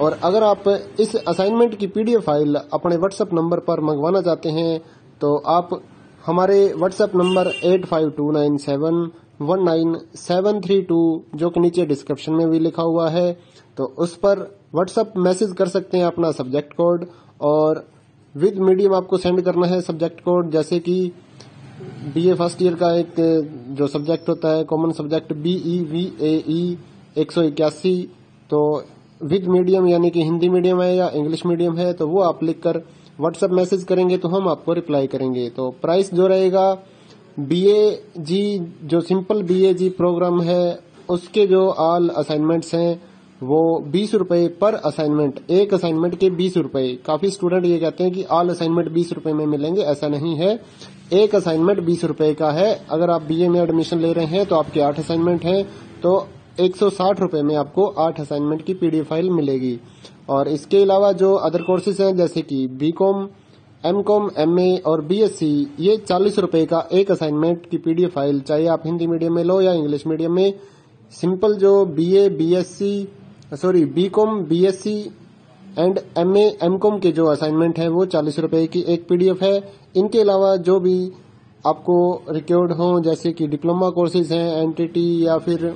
और अगर आप इस असाइनमेंट की पीडीएफ फाइल अपने व्हाट्सएप नंबर पर मंगवाना चाहते हैं तो आप हमारे व्हाट्सएप नंबर 8529719732 जो कि नीचे डिस्क्रिप्शन में भी लिखा हुआ है, तो उस पर व्हाट्सएप मैसेज कर सकते हैं अपना सब्जेक्ट कोड, और विद मीडियम आपको सेंड करना है सब्जेक्ट कोड। जैसे कि बीए फर्स्ट ईयर का एक जो सब्जेक्ट होता है कॉमन सब्जेक्ट BEVAE 181, तो विद मीडियम यानी कि हिंदी मीडियम है या इंग्लिश मीडियम है तो वो आप लिखकर व्हाट्सएप मैसेज करेंगे तो हम आपको रिप्लाई करेंगे। तो प्राइस जो रहेगा BAG जो सिंपल BAG प्रोग्राम है उसके जो ऑल असाइनमेंट्स हैं वो 20 रुपए पर असाइनमेंट, एक असाइनमेंट के 20 रुपए। काफी स्टूडेंट ये कहते हैं कि ऑल असाइनमेंट 20 रुपए में मिलेंगे, ऐसा नहीं है। एक असाइनमेंट 20 रुपए का है। अगर आप BA में एडमिशन ले रहे हैं तो आपके 8 असाइनमेंट हैं तो 160 रुपए में आपको 8 असाइनमेंट की पीडीएफ फाइल मिलेगी। और इसके अलावा जो अदर कोर्सेज हैं जैसे कि BCom, MCom, MA और BSc, ये 40 रुपए का एक असाइनमेंट की पीडीएफ फाइल, चाहे आप हिंदी मीडियम में लो या इंग्लिश मीडियम में। सिंपल जो BCom, BSc and MA, MCom के जो असाइनमेंट है वो 40 रुपए की एक पीडीएफ है। इनके अलावा जो भी आपको रिक्वायर्ड हो जैसे कि डिप्लोमा कोर्सेज हैं NTT या फिर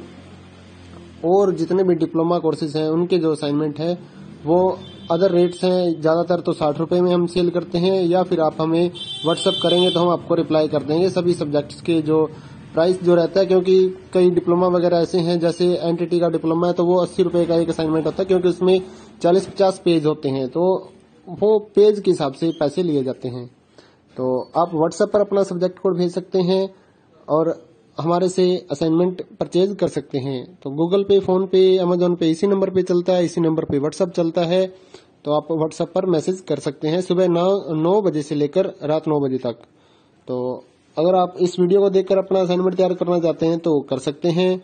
और जितने भी डिप्लोमा कोर्सेज हैं उनके जो असाइनमेंट है वो अदर रेट्स हैं। ज्यादातर तो 60 रुपए में हम सेल करते हैं, या फिर आप हमें व्हाट्सएप करेंगे तो हम आपको रिप्लाई कर देंगे सभी सब्जेक्ट्स के जो प्राइस जो रहता है। क्योंकि कई डिप्लोमा वगैरह ऐसे हैं जैसे NTT का डिप्लोमा है तो वो 80 रुपए का एक असाइनमेंट होता है, क्योंकि उसमें 40-50 पेज होते हैं तो वो पेज के हिसाब से पैसे लिए जाते हैं। तो आप व्हाट्सएप पर अपना सब्जेक्ट कोड भेज सकते हैं और हमारे से असाइनमेंट परचेज कर सकते हैं। तो गूगल पे, फोन पे, अमेजोन पे इसी नंबर पे चलता है, इसी नंबर पे व्हाट्सएप चलता है। तो आप व्हाट्सएप पर मैसेज कर सकते हैं सुबह 9 बजे से लेकर रात 9 बजे तक। तो अगर आप इस वीडियो को देखकर अपना असाइनमेंट तैयार करना चाहते हैं तो कर सकते हैं।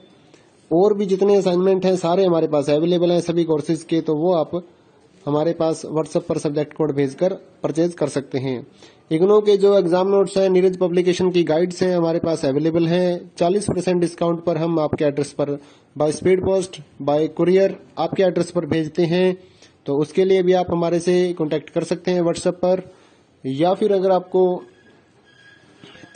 और भी जितने असाइनमेंट हैं सारे हमारे पास अवेलेबल हैं सभी कोर्सेज के, तो वो आप हमारे पास व्हाट्सएप पर सब्जेक्ट कोड भेजकर परचेज कर सकते हैं। इग्नो के जो एग्जाम नोट्स हैं, नीरज पब्लिकेशन की गाइड्स हैं हमारे पास अवेलेबल हैं। 40% डिस्काउंट पर हम आपके एड्रेस पर by speed post, bye courier आपके एड्रेस पर भेजते हैं। तो उसके लिए भी आप हमारे से कांटेक्ट कर सकते हैं व्हाट्सएप पर। या फिर अगर आपको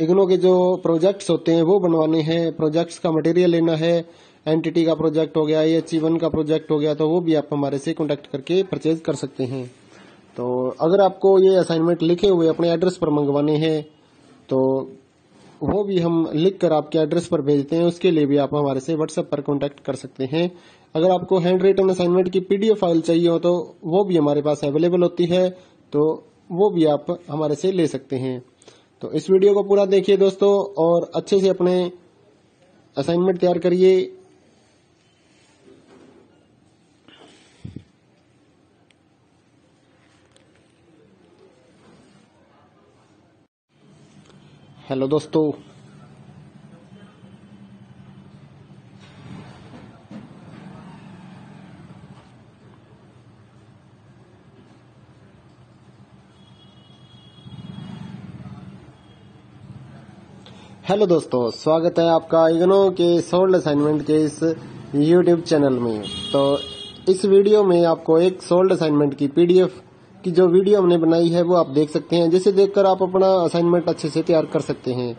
इग्नो के जो प्रोजेक्ट्स होते हैं वो बनवाने हैं, प्रोजेक्ट्स का मटेरियल लेना है, NTT का प्रोजेक्ट हो गया, AHE1 का प्रोजेक्ट हो गया, तो वो भी आप हमारे से कांटेक्ट करके परचेज कर सकते हैं। तो अगर आपको ये असाइनमेंट लिखे हुए अपने एड्रेस पर मंगवाने हैं तो वो भी हम लिख कर आपके एड्रेस पर भेजते हैं। उसके लिए भी आप हमारे से व्हाट्सएप पर कांटेक्ट कर सकते हैं। अगर आपको हैंड रिटन असाइनमेंट की पीडीएफ फाइल चाहिए हो तो वो भी हमारे पास अवेलेबल होती है, तो वो भी आप हमारे से ले सकते हैं। तो इस वीडियो को पूरा देखिए दोस्तों और अच्छे से अपने असाइनमेंट तैयार करिए। हेलो दोस्तों, स्वागत है आपका इग्नो के सोल्ड असाइनमेंट के इस यूट्यूब चैनल में। तो इस वीडियो में आपको एक सोल्ड असाइनमेंट की पीडीएफ की जो वीडियो हमने बनाई है वो आप देख सकते हैं, जिसे देखकर आप अपना असाइनमेंट अच्छे से तैयार कर सकते हैं।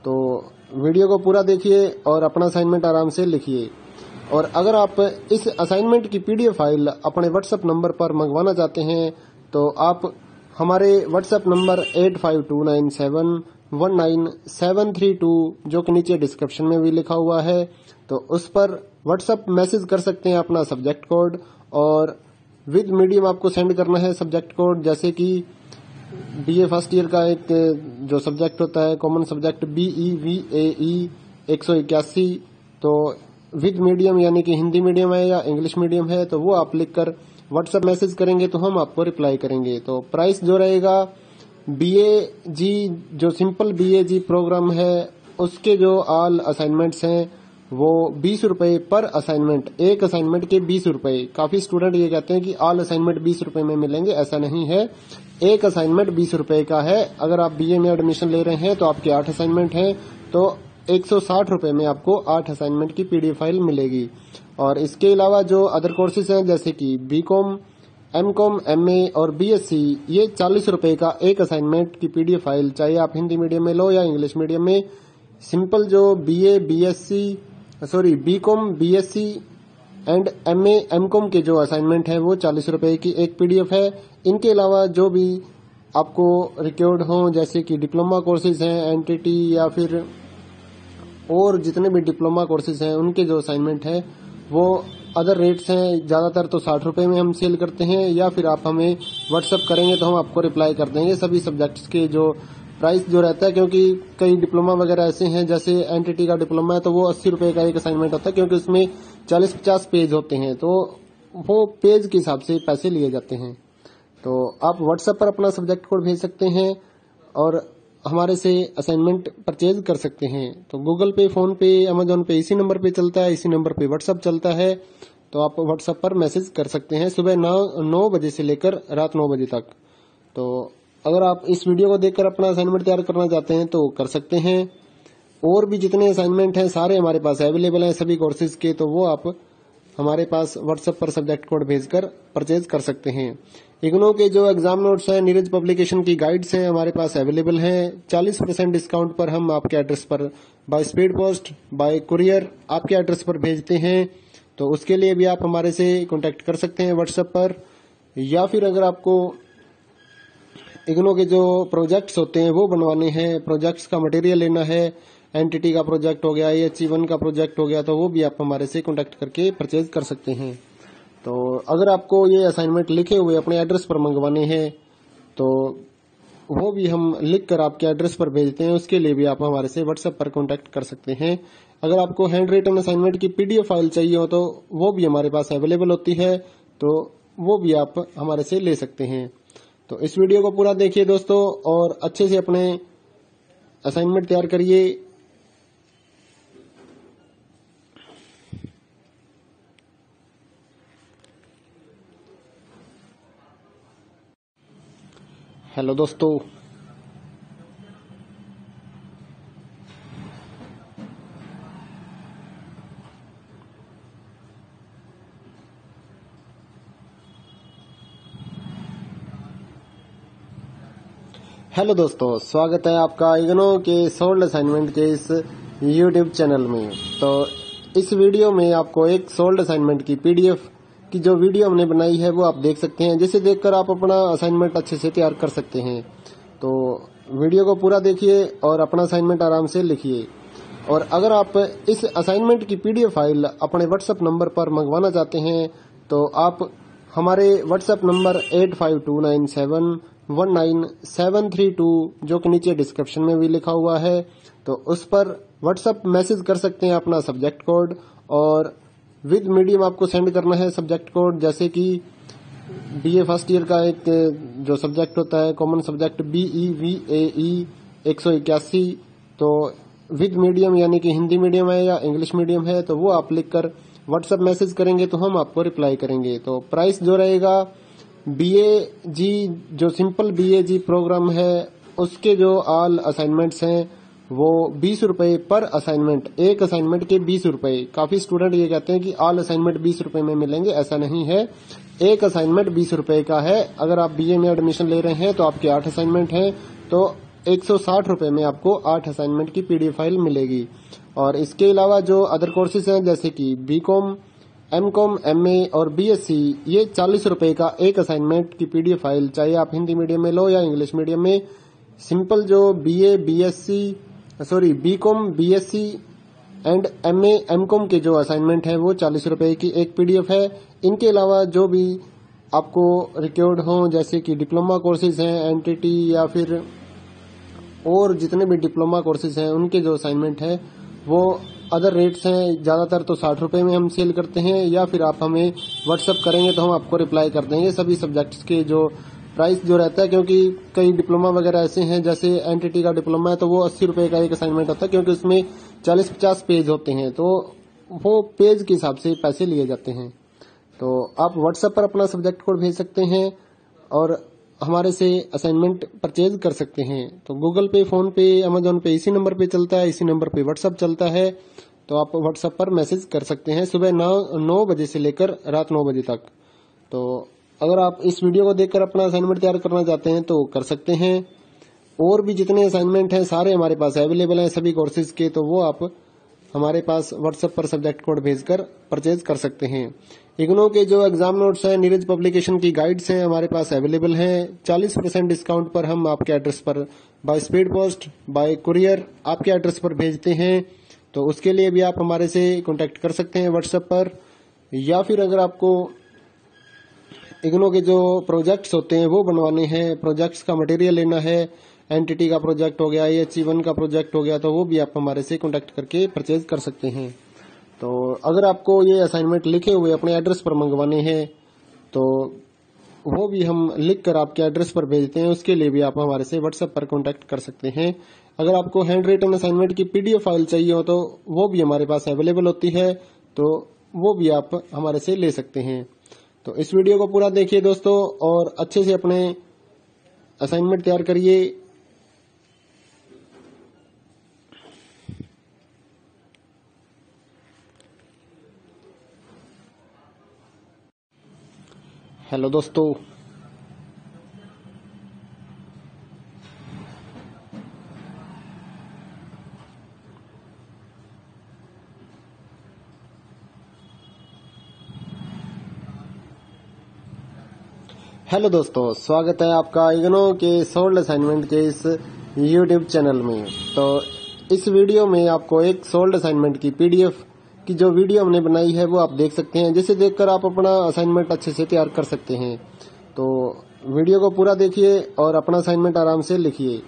तो वीडियो को पूरा देखिए और अपना असाइनमेंट आराम से लिखिए। और अगर आप इस असाइनमेंट की पीडीएफ फाइल अपने व्हाट्सएप नंबर पर मंगवाना चाहते हैं तो आप हमारे व्हाट्सएप नंबर 8529719732 जो कि नीचे डिस्क्रिप्शन में भी लिखा हुआ है, तो उस पर व्हाट्सएप मैसेज कर सकते हैं अपना सब्जेक्ट कोड, और विद मीडियम आपको सेंड करना है सब्जेक्ट कोड। जैसे कि बीए फर्स्ट ईयर का एक जो सब्जेक्ट होता है कॉमन सब्जेक्ट BEVAE 181, तो विद मीडियम यानी कि हिंदी मीडियम है या इंग्लिश मीडियम है, तो वो आप लिखकर व्हाट्सएप मैसेज करेंगे तो हम आपको रिप्लाई करेंगे। तो प्राइस जो रहेगा BAG जो सिंपल BAG प्रोग्राम है उसके जो ऑल असाइनमेंट्स हैं वो 20 रुपए पर असाइनमेंट, एक असाइनमेंट के 20 रुपए। काफी स्टूडेंट ये कहते हैं कि ऑल असाइनमेंट 20 रुपए में मिलेंगे, ऐसा नहीं है। एक असाइनमेंट 20 रुपए का है। अगर आप बीए में एडमिशन ले रहे हैं तो आपके 8 असाइनमेंट हैं, तो 160 रुपए में आपको 8 असाइनमेंट की पीडीएफ फाइल मिलेगी। और इसके अलावा जो अदर कोर्सेज हैं जैसे कि बीकॉम, एमकॉम, MA और BSc, ये 40 रुपए का एक असाइनमेंट की पीडीएफ फाइल, चाहे आप हिंदी मीडियम में लो या इंग्लिश मीडियम में। सिंपल जो BCom, BSc and MA, MCom के जो असाइनमेंट है वो 40 रुपए की एक पीडीएफ है। इनके अलावा जो भी आपको रिक्वायर्ड हो जैसे कि डिप्लोमा कोर्सेज हैं, NTT या फिर और जितने भी डिप्लोमा कोर्सेज हैं उनके जो असाइनमेंट है वो अदर रेट्स हैं। ज्यादातर तो 60 रुपए में हम सेल करते हैं, या फिर आप हमें व्हाट्सएप करेंगे तो हम आपको रिप्लाई कर देंगे सभी सब्जेक्ट्स के जो प्राइस जो रहता है। क्योंकि कई डिप्लोमा वगैरह ऐसे हैं, जैसे NTT का डिप्लोमा है तो वो 80 रुपए का एक असाइनमेंट होता है, क्योंकि उसमें 40-50 पेज होते हैं, तो वो पेज के हिसाब से पैसे लिए जाते हैं। तो आप व्हाट्सएप पर अपना सब्जेक्ट कोड भेज सकते हैं और हमारे से असाइनमेंट परचेज कर सकते हैं। तो गूगल पे, फोन पे, अमेजोन पे इसी नंबर पे चलता है, इसी नंबर पे व्हाट्सएप चलता है, तो आप व्हाट्सएप पर मैसेज कर सकते हैं सुबह 9 बजे से लेकर रात 9 बजे तक। तो अगर आप इस वीडियो को देखकर अपना असाइनमेंट तैयार करना चाहते हैं तो कर सकते हैं। और भी जितने असाइनमेंट हैं सारे हमारे पास अवेलेबल हैं सभी कोर्सेज के, तो वो आप हमारे पास व्हाट्सएप पर सब्जेक्ट कोड भेजकर परचेज कर सकते हैं। इग्नो के जो एग्जाम नोट्स हैं, नीरज पब्लिकेशन की गाइड्स हैं हमारे पास अवेलेबल हैं। 40% डिस्काउंट पर हम आपके एड्रेस पर by speed post, bye courier आपके एड्रेस पर भेजते हैं। तो उसके लिए भी आप हमारे से कांटेक्ट कर सकते हैं व्हाट्सएप पर। या फिर अगर आपको इग्नो के जो प्रोजेक्ट्स होते हैं वो बनवाने हैं, प्रोजेक्ट्स का मटेरियल लेना है, NTT का प्रोजेक्ट हो गया, AHE1 का प्रोजेक्ट हो गया, तो वो भी आप हमारे से कांटेक्ट करके परचेज कर सकते हैं। तो अगर आपको ये असाइनमेंट लिखे हुए अपने एड्रेस पर मंगवाने हैं तो वो भी हम लिखकर आपके एड्रेस पर भेजते हैं, उसके लिए भी आप हमारे से व्हाट्सएप पर कांटेक्ट कर सकते हैं। अगर आपको हैंड रिटन असाइनमेंट की पीडीएफ फाइल चाहिए हो तो वो भी हमारे पास अवेलेबल होती है, तो वो भी आप हमारे से ले सकते हैं। तो इस वीडियो को पूरा देखिए दोस्तों और अच्छे से अपने असाइनमेंट तैयार करिए। हेलो दोस्तों, स्वागत है आपका इग्नो के सोल्ड असाइनमेंट के इस YouTube चैनल में। तो इस वीडियो में आपको एक सोल्ड असाइनमेंट की पीडीएफ की जो वीडियो हमने बनाई है वो आप देख सकते हैं, जिसे देखकर आप अपना असाइनमेंट अच्छे से तैयार कर सकते हैं। तो वीडियो को पूरा देखिए और अपना असाइनमेंट आराम से लिखिए। और अगर आप इस असाइनमेंट की पीडीएफ फाइल अपने व्हाट्सएप नंबर पर मंगवाना चाहते हैं तो आप हमारे व्हाट्सएप नंबर 8529719732 जो कि नीचे डिस्क्रिप्शन में भी लिखा हुआ है, तो उस पर व्हाट्सएप मैसेज कर सकते हैं अपना सब्जेक्ट कोड, और विद मीडियम आपको सेंड करना है सब्जेक्ट कोड। जैसे कि बीए फर्स्ट ईयर का एक जो सब्जेक्ट होता है कॉमन सब्जेक्ट BEVAE 181, तो विद मीडियम यानी कि हिंदी मीडियम है या इंग्लिश मीडियम है, तो वो आप लिखकर व्हाट्सएप मैसेज करेंगे तो हम आपको रिप्लाई करेंगे। तो प्राइस जो रहेगा BAG जो सिंपल BAG प्रोग्राम है उसके जो ऑल असाइनमेंट्स हैं वो 20 रुपए पर असाइनमेंट, एक असाइनमेंट के 20 रुपए। काफी स्टूडेंट ये कहते हैं कि ऑल असाइनमेंट 20 रुपए में मिलेंगे, ऐसा नहीं है। एक असाइनमेंट 20 रुपए का है। अगर आप बीए में एडमिशन ले रहे हैं तो आपके 8 असाइनमेंट हैं, तो 160 रुपए में आपको 8 असाइनमेंट की पीडीएफ फाइल मिलेगी। और इसके अलावा जो अदर कोर्सेज हैं जैसे कि बीकॉम, एमकॉम, एमए और बीएससी, ये 40 रुपए का एक असाइनमेंट की पीडीएफ फाइल, चाहे आप हिंदी मीडियम में लो या इंग्लिश मीडियम में। सिंपल जो BCom, BSc and MA, MCom के जो असाइनमेंट है वो 40 रुपए की एक पीडीएफ है। इनके अलावा जो भी आपको रिक्वायर्ड हो जैसे कि डिप्लोमा कोर्सेज हैं, एनटीटी या फिर और जितने भी डिप्लोमा कोर्सेज हैं उनके जो असाइनमेंट है वो अदर रेट्स हैं। ज्यादातर तो 60 रुपए में हम सेल करते हैं, या फिर आप हमें व्हाट्सएप करेंगे तो हम आपको रिप्लाई कर देंगे सभी सब्जेक्ट्स के जो प्राइस जो रहता है। क्योंकि कई डिप्लोमा वगैरह ऐसे हैं, जैसे एनटीटी का डिप्लोमा है तो वो 80 रुपए का एक असाइनमेंट होता है, क्योंकि उसमें 40-50 पेज होते हैं, तो वो पेज के हिसाब से पैसे लिए जाते हैं। तो आप व्हाट्सएप पर अपना सब्जेक्ट कोड भेज सकते हैं और हमारे से असाइनमेंट परचेज कर सकते हैं। तो गूगल पे, फोन पे, अमेजोन पे इसी नंबर पे चलता है, इसी नंबर पे व्हाट्सएप चलता है। तो आप व्हाट्सएप पर मैसेज कर सकते हैं सुबह 9 बजे से लेकर रात 9 बजे तक। तो अगर आप इस वीडियो को देखकर अपना असाइनमेंट तैयार करना चाहते हैं तो कर सकते हैं। और भी जितने असाइनमेंट हैं सारे हमारे पास अवेलेबल हैं सभी कोर्सेज के, तो वो आप हमारे पास व्हाट्सएप पर सब्जेक्ट कोड भेजकर परचेज कर सकते हैं। इग्नो के जो एग्जाम नोट्स हैं, नीरज पब्लिकेशन की गाइड्स हैं हमारे पास अवेलेबल हैं। 40% डिस्काउंट पर हम आपके एड्रेस पर by speed post, bye courier आपके एड्रेस पर भेजते हैं। तो उसके लिए भी आप हमारे से कांटेक्ट कर सकते हैं व्हाट्सएप पर। या फिर अगर आपको इग्नो के जो प्रोजेक्ट्स होते हैं वो बनवाने हैं, प्रोजेक्ट्स का मटेरियल लेना है, एनटीटी का प्रोजेक्ट हो गया, EHC1 का प्रोजेक्ट हो गया, तो वो भी आप हमारे से कांटेक्ट करके परचेज कर सकते हैं। तो अगर आपको ये असाइनमेंट लिखे हुए अपने एड्रेस पर मंगवाने हैं तो वो भी हम लिख कर आपके एड्रेस पर भेजते हैं। उसके लिए भी आप हमारे से व्हाट्सएप पर कांटेक्ट कर सकते हैं। अगर आपको हैंड रिटन असाइनमेंट की पीडीएफ फाइल चाहिए हो तो वो भी हमारे पास अवेलेबल होती है, तो वो भी आप हमारे से ले सकते हैं। तो इस वीडियो को पूरा देखिए दोस्तों और अच्छे से अपने असाइनमेंट तैयार करिए। हेलो दोस्तों, स्वागत है आपका इग्नो के सोल्ड असाइनमेंट के इस यूट्यूब चैनल में। तो इस वीडियो में आपको एक सोल्ड असाइनमेंट की पीडीएफ की जो वीडियो हमने बनाई है वो आप देख सकते हैं, जिसे देखकर आप अपना असाइनमेंट अच्छे से तैयार कर सकते हैं। तो वीडियो को पूरा देखिए और अपना असाइनमेंट आराम से लिखिए।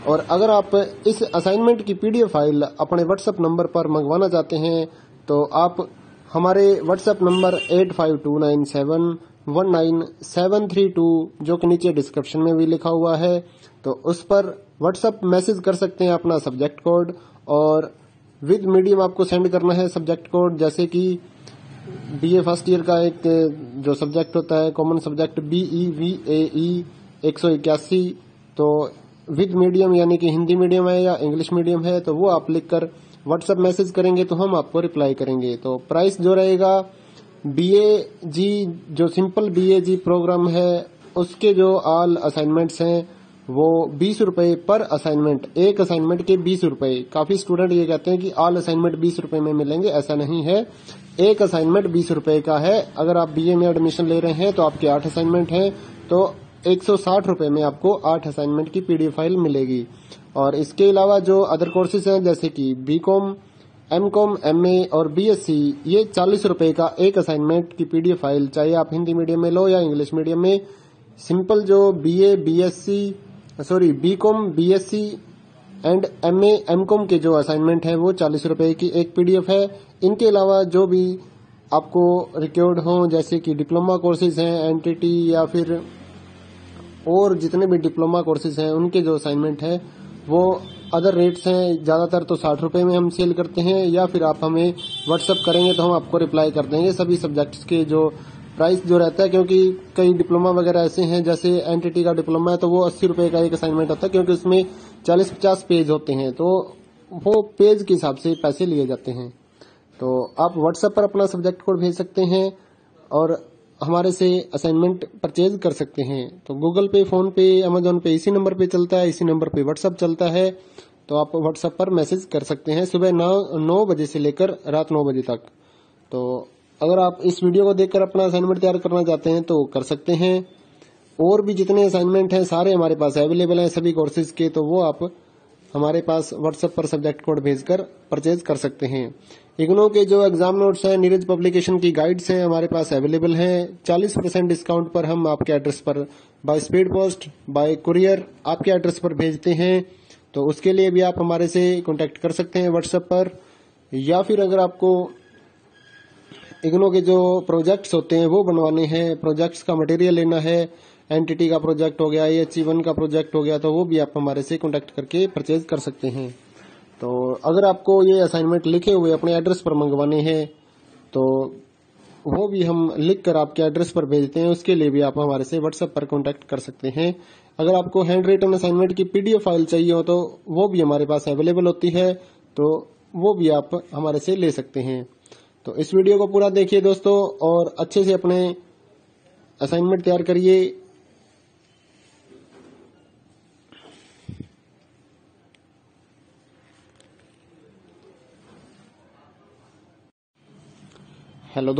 और अगर आप इस असाइनमेंट की पीडीएफ फाइल अपने व्हाट्सएप नंबर पर मंगवाना चाहते हैं तो आप हमारे व्हाट्सएप नंबर 8529719732 जो कि नीचे डिस्क्रिप्शन में भी लिखा हुआ है, तो उस पर व्हाट्सएप मैसेज कर सकते हैं अपना सब्जेक्ट कोड, और विद मीडियम आपको सेंड करना है सब्जेक्ट कोड। जैसे कि बीए फर्स्ट ईयर का एक जो सब्जेक्ट होता है कॉमन सब्जेक्ट BEVAE 181, तो विद मीडियम यानी कि हिंदी मीडियम है या इंग्लिश मीडियम है तो वो आप लिखकर व्हाट्सएप मैसेज करेंगे तो हम आपको रिप्लाई करेंगे। तो प्राइस जो रहेगा BAG जो सिंपल BAG प्रोग्राम है उसके जो ऑल असाइनमेंट्स हैं वो 20 रुपए पर असाइनमेंट, एक असाइनमेंट के 20 रुपए। काफी स्टूडेंट ये कहते हैं कि ऑल असाइनमेंट 20 रुपए में मिलेंगे, ऐसा नहीं है। एक असाइनमेंट 20 रुपए का है। अगर आप बीए में एडमिशन ले रहे हैं तो आपके 8 असाइनमेंट हैं, तो 160 रुपए में आपको 8 असाइनमेंट की पीडीएफ फाइल मिलेगी। और इसके अलावा जो अदर कोर्सेज हैं जैसे कि बीकॉम, एमकॉम, एमए और बीएससी, ये 40 रुपए का एक असाइनमेंट की पीडीएफ फाइल, चाहे आप हिंदी मीडियम में लो या इंग्लिश मीडियम में। सिंपल जो BCom, BSc and MA, MCom के जो असाइनमेंट है वो 40 रुपए की एक पीडीएफ है। इनके अलावा जो भी आपको रिक्वायर्ड हो जैसे कि डिप्लोमा कोर्सेज हैं, एनटीटी या फिर और जितने भी डिप्लोमा कोर्सेज हैं उनके जो असाइनमेंट है वो अदर रेट्स हैं। ज्यादातर तो 60 रुपए में हम सेल करते हैं, या फिर आप हमें व्हाट्सएप करेंगे तो हम आपको रिप्लाई कर देंगे सभी सब्जेक्ट्स के जो प्राइस जो रहता है। क्योंकि कई डिप्लोमा वगैरह ऐसे हैं, जैसे एनटीटी का डिप्लोमा है तो वो 80 रुपए का एक असाइनमेंट होता है, क्योंकि उसमें 40-50 पेज होते हैं, तो वो पेज के हिसाब से पैसे लिए जाते हैं। तो आप व्हाट्सएप पर अपना सब्जेक्ट कोड भेज सकते हैं और हमारे से असाइनमेंट परचेज कर सकते हैं। तो गूगल पे, फोन पे, अमेजोन पे इसी नंबर पे चलता है, इसी नंबर पे व्हाट्सएप चलता है। तो आप व्हाट्सएप पर मैसेज कर सकते हैं सुबह 9 बजे से लेकर रात 9 बजे तक। तो अगर आप इस वीडियो को देखकर अपना असाइनमेंट तैयार करना चाहते हैं तो कर सकते हैं। और भी जितने असाइनमेंट हैं सारे हमारे पास अवेलेबल हैं सभी कोर्सेज के, तो वो आप हमारे पास व्हाट्सएप पर सब्जेक्ट कोड भेजकर परचेज कर सकते हैं। इग्नो के जो एग्जाम नोट्स हैं, नीरज पब्लिकेशन की गाइड्स हैं हमारे पास अवेलेबल हैं। 40% डिस्काउंट पर हम आपके एड्रेस पर by speed post, bye courier आपके एड्रेस पर भेजते हैं। तो उसके लिए भी आप हमारे से कांटेक्ट कर सकते हैं व्हाट्सएप पर। या फिर अगर आपको इग्नो के जो प्रोजेक्ट्स होते हैं वो बनवाने हैं, प्रोजेक्ट्स का मटेरियल लेना है, एनटीटी का प्रोजेक्ट हो गया, AHE1 का प्रोजेक्ट हो गया, तो वो भी आप हमारे से कांटेक्ट करके परचेज कर सकते हैं। तो अगर आपको ये असाइनमेंट लिखे हुए अपने एड्रेस पर मंगवाने हैं तो वो भी हम लिख कर आपके एड्रेस पर भेजते हैं। उसके लिए भी आप हमारे से व्हाट्सएप पर कांटेक्ट कर सकते हैं। अगर आपको हैंड रिटन असाइनमेंट की PDF फाइल चाहिए हो तो वो भी हमारे पास अवेलेबल होती है, तो वो भी आप हमारे से ले सकते हैं। तो इस वीडियो को पूरा देखिए दोस्तों और अच्छे से अपने असाइनमेंट तैयार करिए। हेलो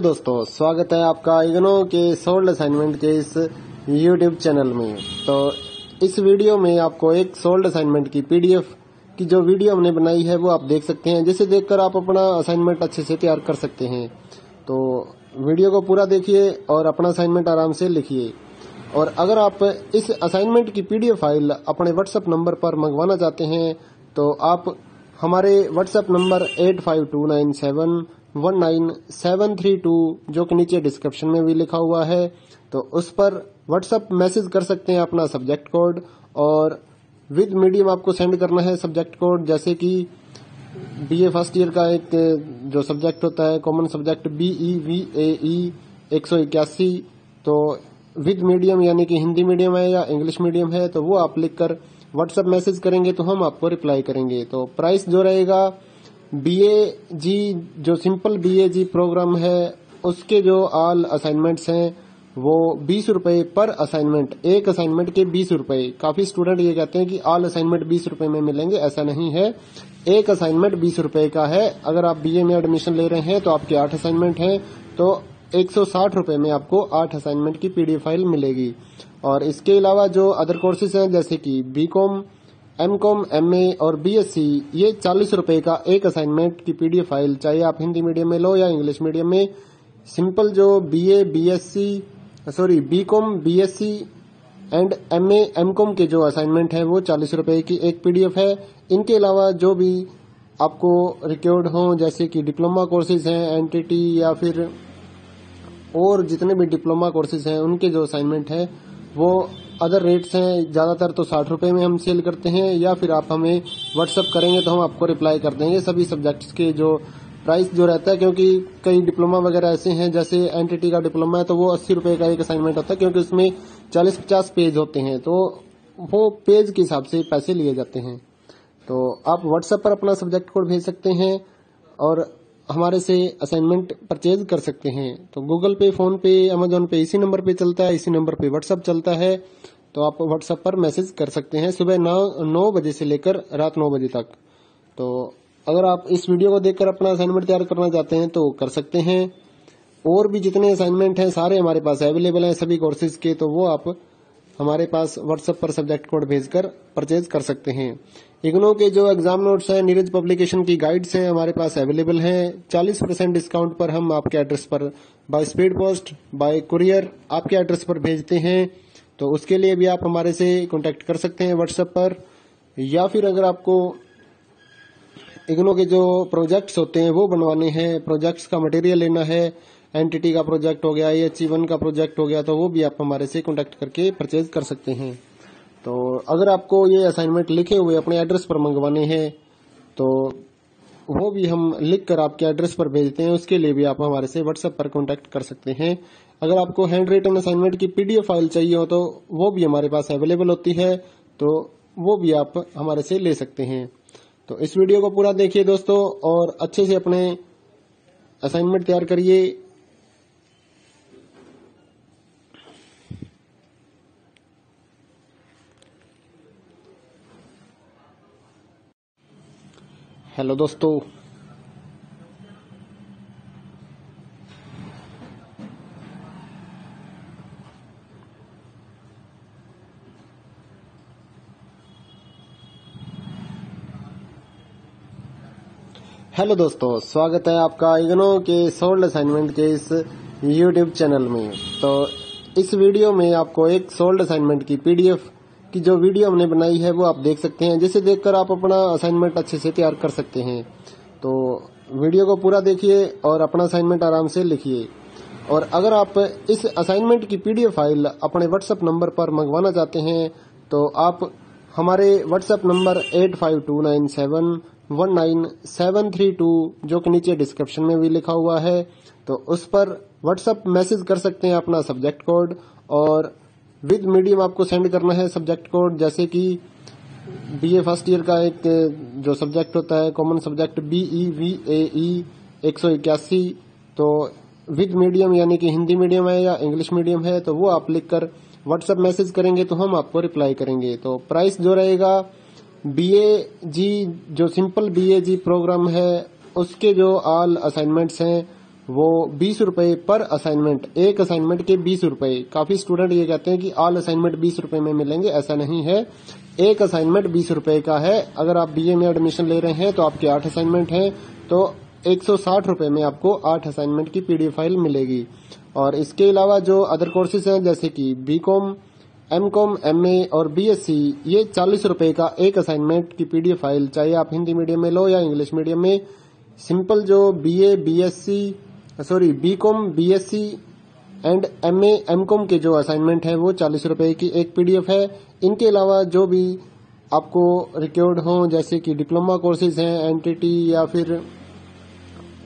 दोस्तों, स्वागत है आपका इग्नो के सोल्ड असाइनमेंट के इस YouTube चैनल में। तो इस वीडियो में आपको एक सोल्ड असाइनमेंट की PDF की जो वीडियो हमने बनाई है वो आप देख सकते हैं, जिसे देखकर आप अपना असाइनमेंट अच्छे से तैयार कर सकते हैं। तो वीडियो को पूरा देखिए और अपना असाइनमेंट आराम से लिखिए। और अगर आप इस असाइनमेंट की PDF फाइल अपने व्हाट्सएप नंबर पर मंगवाना चाहते हैं तो आप हमारे व्हाट्सएप नंबर 8529719732 जो कि नीचे डिस्क्रिप्शन में भी लिखा हुआ है, तो उस पर व्हाट्सएप मैसेज कर सकते हैं अपना सब्जेक्ट कोड, और विद मीडियम आपको सेंड करना है सब्जेक्ट कोड। जैसे कि BA फर्स्ट ईयर का एक जो सब्जेक्ट होता है कॉमन सब्जेक्ट BEVAE 181, तो विद मीडियम यानी कि हिंदी मीडियम है या इंग्लिश मीडियम है तो वो आप लिखकर व्हाट्सएप मैसेज करेंगे तो हम आपको रिप्लाई करेंगे। तो प्राइस जो रहेगा BAG जो सिंपल BAG प्रोग्राम है उसके जो ऑल असाइनमेंट्स हैं वो 20 रुपए पर असाइनमेंट, एक असाइनमेंट के 20 रुपए। काफी स्टूडेंट ये कहते हैं कि ऑल असाइनमेंट 20 रुपए में मिलेंगे, ऐसा नहीं है। एक असाइनमेंट 20 रुपए का है। अगर आप BA में एडमिशन ले रहे हैं तो आपके 8 असाइनमेंट हैं तो 160 रुपए में आपको 8 असाइनमेंट की PDF फाइल मिलेगी। और इसके अलावा जो अदर कोर्सेज हैं जैसे कि BCom, MCom, MA और BSc, ये 40 रुपए का एक असाइनमेंट की PDF फाइल, चाहे आप हिंदी मीडियम में लो या इंग्लिश मीडियम में। सिंपल जो BCom, BSc and MA, MCom के जो असाइनमेंट हैं वो 40 रुपए की एक PDF है। इनके अलावा जो भी आपको रिक्वायर्ड हो जैसे कि डिप्लोमा कोर्सेज हैं, NTT या फिर और जितने भी डिप्लोमा कोर्सेज हैं उनके जो असाइनमेंट है वो अदर रेट्स हैं। ज्यादातर तो 60 रुपए में हम सेल करते हैं, या फिर आप हमें व्हाट्सएप करेंगे तो हम आपको रिप्लाई कर देंगे सभी सब्जेक्ट्स के जो प्राइस जो रहता है। क्योंकि कई डिप्लोमा वगैरह ऐसे हैं, जैसे NTT का डिप्लोमा है तो वो 80 रुपए का एक असाइनमेंट होता है, क्योंकि उसमें 40-50 पेज होते हैं तो वो पेज के हिसाब से पैसे लिए जाते हैं। तो आप व्हाट्सएप पर अपना सब्जेक्ट कोड भेज सकते हैं और हमारे से असाइनमेंट परचेज कर सकते हैं। तो गूगल पे, फोन पे, अमेजोन पे इसी नंबर पे चलता है, इसी नंबर पे व्हाट्सएप चलता है। तो आप व्हाट्सएप पर मैसेज कर सकते हैं सुबह 9 बजे से लेकर रात 9 बजे तक। तो अगर आप इस वीडियो को देखकर अपना असाइनमेंट तैयार करना चाहते हैं तो कर सकते हैं। और भी जितने असाइनमेंट हैं सारे हमारे पास अवेलेबल हैं सभी कोर्सेज के, तो वो आप हमारे पास व्हाट्सएप पर सब्जेक्ट कोड भेजकर परचेज कर सकते हैं। इग्नो के जो एग्जाम नोट्स हैं, नीरज पब्लिकेशन की गाइड्स हैं हमारे पास अवेलेबल हैं। 40% डिस्काउंट पर हम आपके एड्रेस पर by speed post, bye courier आपके एड्रेस पर भेजते हैं। तो उसके लिए भी आप हमारे से कांटेक्ट कर सकते हैं व्हाट्सएप पर। या फिर अगर आपको इग्नो के जो प्रोजेक्ट्स होते हैं वो बनवाने हैं, प्रोजेक्ट्स का मटेरियल लेना है, एनटीटी का प्रोजेक्ट हो गया, AHE1 का प्रोजेक्ट हो गया, तो वो भी आप हमारे से कांटेक्ट करके परचेज कर सकते हैं। तो अगर आपको ये असाइनमेंट लिखे हुए अपने एड्रेस पर मंगवाने हैं तो वो भी हम लिख कर आपके एड्रेस पर भेजते हैं। उसके लिए भी आप हमारे से व्हाट्सएप पर कांटेक्ट कर सकते हैं। अगर आपको हैंड रिटन असाइनमेंट की पीडीएफ फाइल चाहिए हो तो वो भी हमारे पास अवेलेबल होती है, तो वो भी आप हमारे से ले सकते हैं। तो इस वीडियो को पूरा देखिए दोस्तों और अच्छे से अपने असाइनमेंट तैयार करिए। हेलो दोस्तों, स्वागत है आपका इग्नो के सोल्ड असाइनमेंट के इस यूट्यूब चैनल में। तो इस वीडियो में आपको एक सोल्ड असाइनमेंट की पीडीएफ की जो वीडियो हमने बनाई है वो आप देख सकते हैं, जिसे देखकर आप अपना असाइनमेंट अच्छे से तैयार कर सकते हैं। तो वीडियो को पूरा देखिए और अपना असाइनमेंट आराम से लिखिए। और अगर आप इस असाइनमेंट की पीडीएफ फाइल अपने व्हाट्सएप नंबर पर मंगवाना चाहते हैं तो आप हमारे व्हाट्सएप नंबर 8529719732 जो कि नीचे डिस्क्रिप्शन में भी लिखा हुआ है, तो उस पर व्हाट्सएप मैसेज कर सकते हैं अपना सब्जेक्ट कोड, और विद मीडियम आपको सेंड करना है सब्जेक्ट कोड। जैसे कि बीए फर्स्ट ईयर का एक जो सब्जेक्ट होता है कॉमन सब्जेक्ट BEVAE 181, तो विद मीडियम यानी कि हिंदी मीडियम है या इंग्लिश मीडियम है तो वो आप लिखकर व्हाट्सएप मैसेज करेंगे तो हम आपको रिप्लाई करेंगे। तो प्राइस जो रहेगा BAG जो सिंपल BAG प्रोग्राम है उसके जो ऑल असाइनमेंट्स हैं वो 20 रुपए पर असाइनमेंट, एक असाइनमेंट के 20 रुपए। काफी स्टूडेंट ये कहते हैं कि ऑल असाइनमेंट 20 रुपए में मिलेंगे, ऐसा नहीं है। एक असाइनमेंट 20 रुपए का है। अगर आप BA में एडमिशन ले रहे हैं तो आपके 8 असाइनमेंट हैं तो 160 रुपए में आपको 8 असाइनमेंट की पीडीएफ फाइल मिलेगी। और इसके अलावा जो अदर कोर्सेज हैं जैसे कि BCom, MCom, MA और BSc, ये 40 रुपए का एक असाइनमेंट की पीडीएफ फाइल, चाहे आप हिंदी मीडियम में लो या इंग्लिश मीडियम में। सिंपल जो BCom, BSc and MA, MCom के जो असाइनमेंट है वो 40 रुपए की एक पीडीएफ है। इनके अलावा जो भी आपको रिक्वायर्ड हो जैसे कि डिप्लोमा कोर्सेज हैं NTT या फिर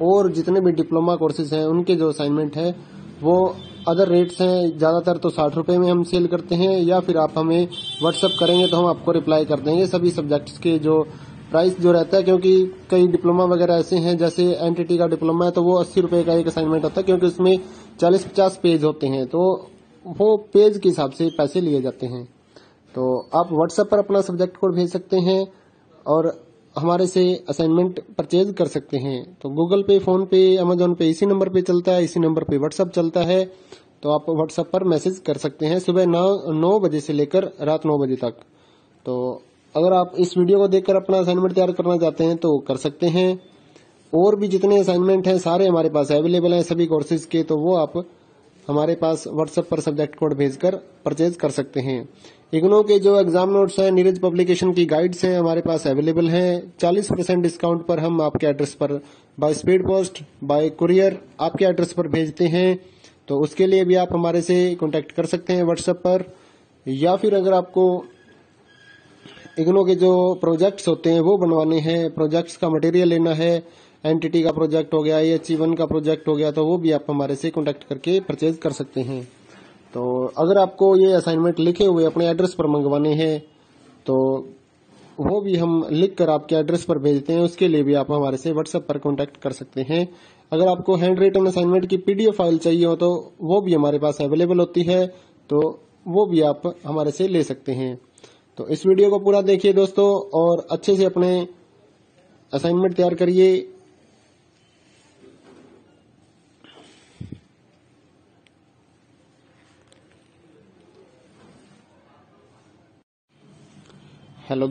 और जितने भी डिप्लोमा कोर्सेज हैं उनके जो असाइनमेंट है वो अदर रेट्स हैं। ज्यादातर तो 60 रुपए में हम सेल करते हैं, या फिर आप हमें व्हाट्सएप करेंगे तो हम आपको रिप्लाई कर देंगे सभी सब्जेक्ट्स के जो प्राइस जो रहता है। क्योंकि कई डिप्लोमा वगैरह ऐसे हैं जैसे NTT का डिप्लोमा है तो वो 80 रुपए का एक असाइनमेंट होता है, क्योंकि उसमें 40-50 पेज होते हैं तो वो पेज के हिसाब से पैसे लिए जाते हैं। तो आप व्हाट्सएप पर अपना सब्जेक्ट कोड भेज सकते हैं और हमारे से असाइनमेंट परचेज कर सकते हैं। तो गूगल पे, फोन पे, अमेजोन पे इसी नंबर पे चलता है, इसी नंबर पे व्हाट्सएप चलता है। तो आप व्हाट्सएप पर मैसेज कर सकते हैं सुबह 9 बजे से लेकर रात 9 बजे तक। तो अगर आप इस वीडियो को देखकर अपना असाइनमेंट तैयार करना चाहते हैं तो कर सकते हैं। और भी जितने असाइनमेंट हैं सारे हमारे पास अवेलेबल हैं सभी कोर्सेज के, तो वो आप हमारे पास व्हाट्सएप पर सब्जेक्ट कोड भेजकर परचेज कर सकते हैं। इग्नो के जो एग्जाम नोट्स हैं, नीरज पब्लिकेशन की गाइड्स हैं हमारे पास अवेलेबल हैं। 40% डिस्काउंट पर हम आपके एड्रेस पर by speed post, bye courier आपके एड्रेस पर भेजते हैं। तो उसके लिए भी आप हमारे से कांटेक्ट कर सकते हैं व्हाट्सएप पर, या फिर अगर आपको इग्नो के जो प्रोजेक्ट्स होते हैं वो बनवाने हैं, प्रोजेक्ट्स का मटेरियल लेना है, NTT का प्रोजेक्ट हो गया, AHE1 का प्रोजेक्ट हो गया, तो वो भी आप हमारे से कांटेक्ट करके परचेज कर सकते हैं। तो अगर आपको ये असाइनमेंट लिखे हुए अपने एड्रेस पर मंगवाने हैं तो वो भी हम लिख कर आपके एड्रेस पर भेजते हैं। उसके लिए भी आप हमारे से व्हाट्सएप पर कांटेक्ट कर सकते हैं। अगर आपको हैंड रिटन असाइनमेंट की पीडीएफ फाइल चाहिए हो तो वो भी हमारे पास अवेलेबल होती है, तो वो भी आप हमारे से ले सकते हैं। तो इस वीडियो को पूरा देखिए दोस्तों और अच्छे से अपने असाइनमेंट तैयार करिए। हेलो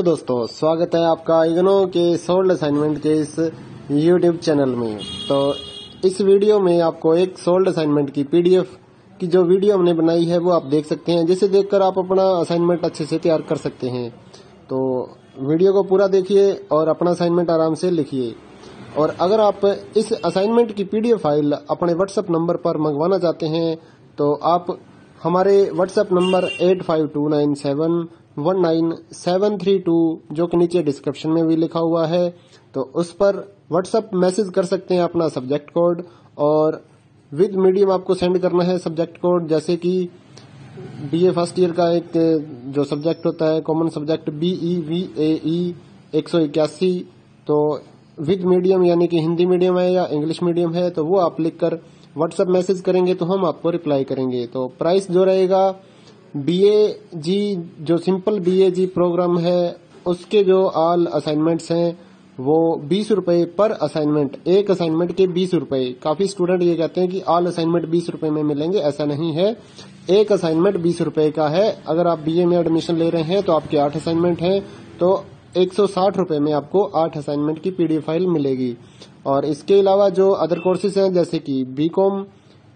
दोस्तों, स्वागत है आपका इग्नो के सोल्ड असाइनमेंट के इस यूट्यूब चैनल में। तो इस वीडियो में आपको एक सोल्ड असाइनमेंट की पीडीएफ की जो वीडियो हमने बनाई है वो आप देख सकते हैं, जिसे देखकर आप अपना असाइनमेंट अच्छे से तैयार कर सकते हैं। तो वीडियो को पूरा देखिए और अपना असाइनमेंट आराम से लिखिए। और अगर आप इस असाइनमेंट की पीडीएफ फाइल अपने व्हाट्सएप नंबर पर मंगवाना चाहते हैं तो आप हमारे व्हाट्सएप नंबर 8529719732 जो कि नीचे डिस्क्रिप्शन में भी लिखा हुआ है, तो उस पर व्हाट्सएप मैसेज कर सकते हैं अपना सब्जेक्ट कोड, और विद मीडियम आपको सेंड करना है सब्जेक्ट कोड। जैसे कि बीए फर्स्ट ईयर का एक जो सब्जेक्ट होता है कॉमन सब्जेक्ट BEVAE 181, तो विद मीडियम यानी कि हिंदी मीडियम है या इंग्लिश मीडियम है तो वो आप लिखकर व्हाट्सएप मैसेज करेंगे तो हम आपको रिप्लाई करेंगे। तो प्राइस जो रहेगा BAG जो सिंपल BAG प्रोग्राम है उसके जो ऑल असाइनमेंट्स हैं वो 20 रुपए पर असाइनमेंट, एक असाइनमेंट के 20 रुपए। काफी स्टूडेंट ये कहते हैं कि ऑल असाइनमेंट 20 रुपए में मिलेंगे, ऐसा नहीं है। एक असाइनमेंट 20 रुपए का है। अगर आप BA में एडमिशन ले रहे हैं तो आपके 8 असाइनमेंट हैं तो 160 रुपए में आपको 8 असाइनमेंट की पीडीएफ फाइल मिलेगी। और इसके अलावा जो अदर कोर्सेज हैं जैसे कि BCom,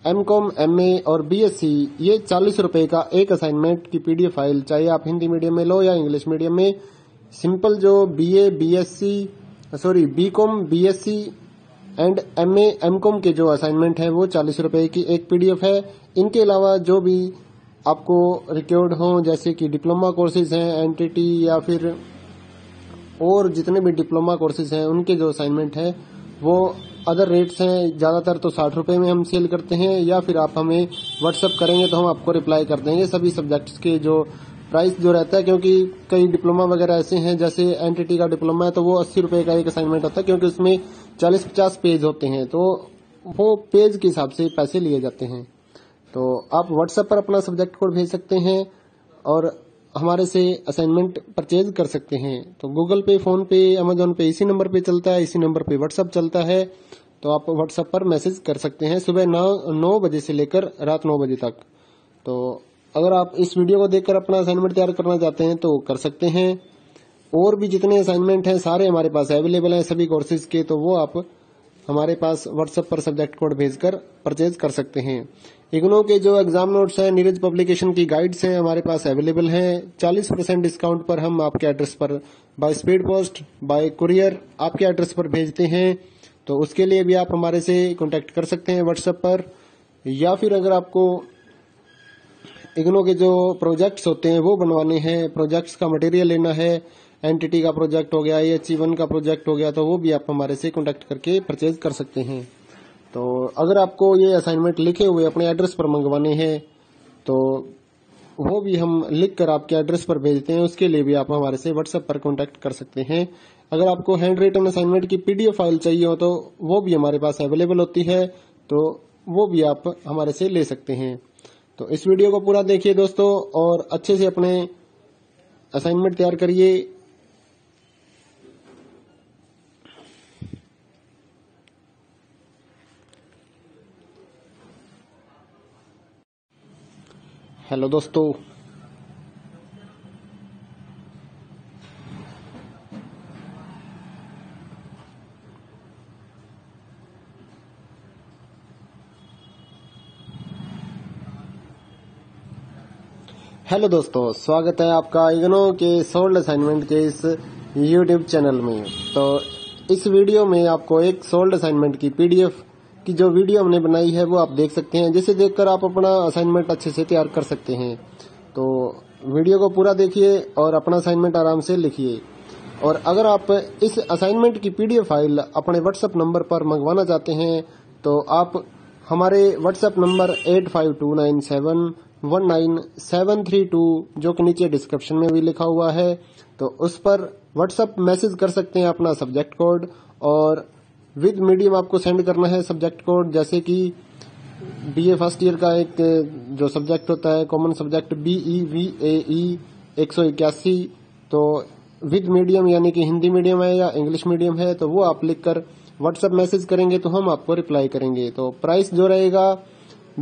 MCom, MA और BSc, ये 40 रुपए का एक असाइनमेंट की पीडीएफ फाइल, चाहे आप हिंदी मीडियम में लो या इंग्लिश मीडियम में। सिंपल जो BCom, BSc and MA, MCom के जो असाइनमेंट है वो 40 रुपए की एक पीडीएफ है। इनके अलावा जो भी आपको रिक्वायर्ड हो जैसे कि डिप्लोमा कोर्सेज हैं, एनटीटी या फिर और जितने भी डिप्लोमा कोर्सेज हैं उनके जो असाइनमेंट है वो अदर रेट्स हैं। ज्यादातर तो 60 रुपए में हम सेल करते हैं, या फिर आप हमें व्हाट्सएप करेंगे तो हम आपको रिप्लाई कर देंगे सभी सब्जेक्ट्स के जो प्राइस जो रहता है। क्योंकि कई डिप्लोमा वगैरह ऐसे हैं, जैसे एनटीटी का डिप्लोमा है तो वो 80 रुपए का एक असाइनमेंट होता है, क्योंकि उसमें 40-50 पेज होते हैं तो वो पेज के हिसाब से पैसे लिए जाते हैं। तो आप व्हाट्सएप पर अपना सब्जेक्ट कोड भेज सकते हैं और हमारे से असाइनमेंट परचेज कर सकते हैं। तो गूगल पे, फोन पे, अमेजोन पे इसी नंबर पे चलता है, इसी नंबर पे व्हाट्सएप चलता है। तो आप व्हाट्सएप पर मैसेज कर सकते हैं सुबह 9 बजे से लेकर रात 9 बजे तक। तो अगर आप इस वीडियो को देखकर अपना असाइनमेंट तैयार करना चाहते हैं तो कर सकते हैं। और भी जितने असाइनमेंट हैं सारे हमारे पास अवेलेबल हैं सभी कोर्सेज के, तो वो आप हमारे पास व्हाट्सएप पर सब्जेक्ट कोड भेजकर परचेज कर सकते हैं। इग्नो के जो एग्जाम नोट्स हैं, नीरज पब्लिकेशन की गाइड्स हैं हमारे पास अवेलेबल हैं। 40% डिस्काउंट पर हम आपके एड्रेस पर by speed post, bye courier आपके एड्रेस पर भेजते हैं। तो उसके लिए भी आप हमारे से कांटेक्ट कर सकते हैं व्हाट्सएप पर। या फिर अगर आपको इग्नो के जो प्रोजेक्ट्स होते हैं वो बनवाने हैं, प्रोजेक्ट्स का मटेरियल लेना है, एनटीटी का प्रोजेक्ट हो गया, AHE1 का प्रोजेक्ट हो गया, तो वो भी आप हमारे से कांटेक्ट करके परचेज कर सकते हैं। तो अगर आपको ये असाइनमेंट लिखे हुए अपने एड्रेस पर मंगवाने हैं तो वो भी हम लिख कर आपके एड्रेस पर भेजते हैं, उसके लिए भी आप हमारे से व्हाट्सएप पर कांटेक्ट कर सकते हैं। अगर आपको हैंड रिटन असाइनमेंट की पीडीएफ फाइल चाहिए हो तो वो भी हमारे पास अवेलेबल होती है, तो वो भी आप हमारे से ले सकते हैं। तो इस वीडियो को पूरा देखिए दोस्तों और अच्छे से अपने असाइनमेंट तैयार करिए। हेलो दोस्तों, स्वागत है आपका इग्नो के सोल्ड असाइनमेंट के इस यूट्यूब चैनल में। तो इस वीडियो में आपको एक सोल्ड असाइनमेंट की पीडीएफ की जो वीडियो हमने बनाई है वो आप देख सकते हैं, जिसे देखकर आप अपना असाइनमेंट अच्छे से तैयार कर सकते हैं। तो वीडियो को पूरा देखिए और अपना असाइनमेंट आराम से लिखिए। और अगर आप इस असाइनमेंट की पीडीएफ फाइल अपने व्हाट्सएप नंबर पर मंगवाना चाहते हैं तो आप हमारे व्हाट्सएप नंबर 8529719732 जो कि नीचे डिस्क्रिप्शन में भी लिखा हुआ है, तो उस पर व्हाट्सएप मैसेज कर सकते हैं अपना सब्जेक्ट कोड, और विद मीडियम आपको सेंड करना है सब्जेक्ट कोड। जैसे कि BA फर्स्ट ईयर का एक जो सब्जेक्ट होता है कॉमन सब्जेक्ट BEVAE 181, तो विद मीडियम यानी कि हिंदी मीडियम है या इंग्लिश मीडियम है तो वो आप लिखकर व्हाट्सएप मैसेज करेंगे तो हम आपको रिप्लाई करेंगे। तो प्राइस जो रहेगा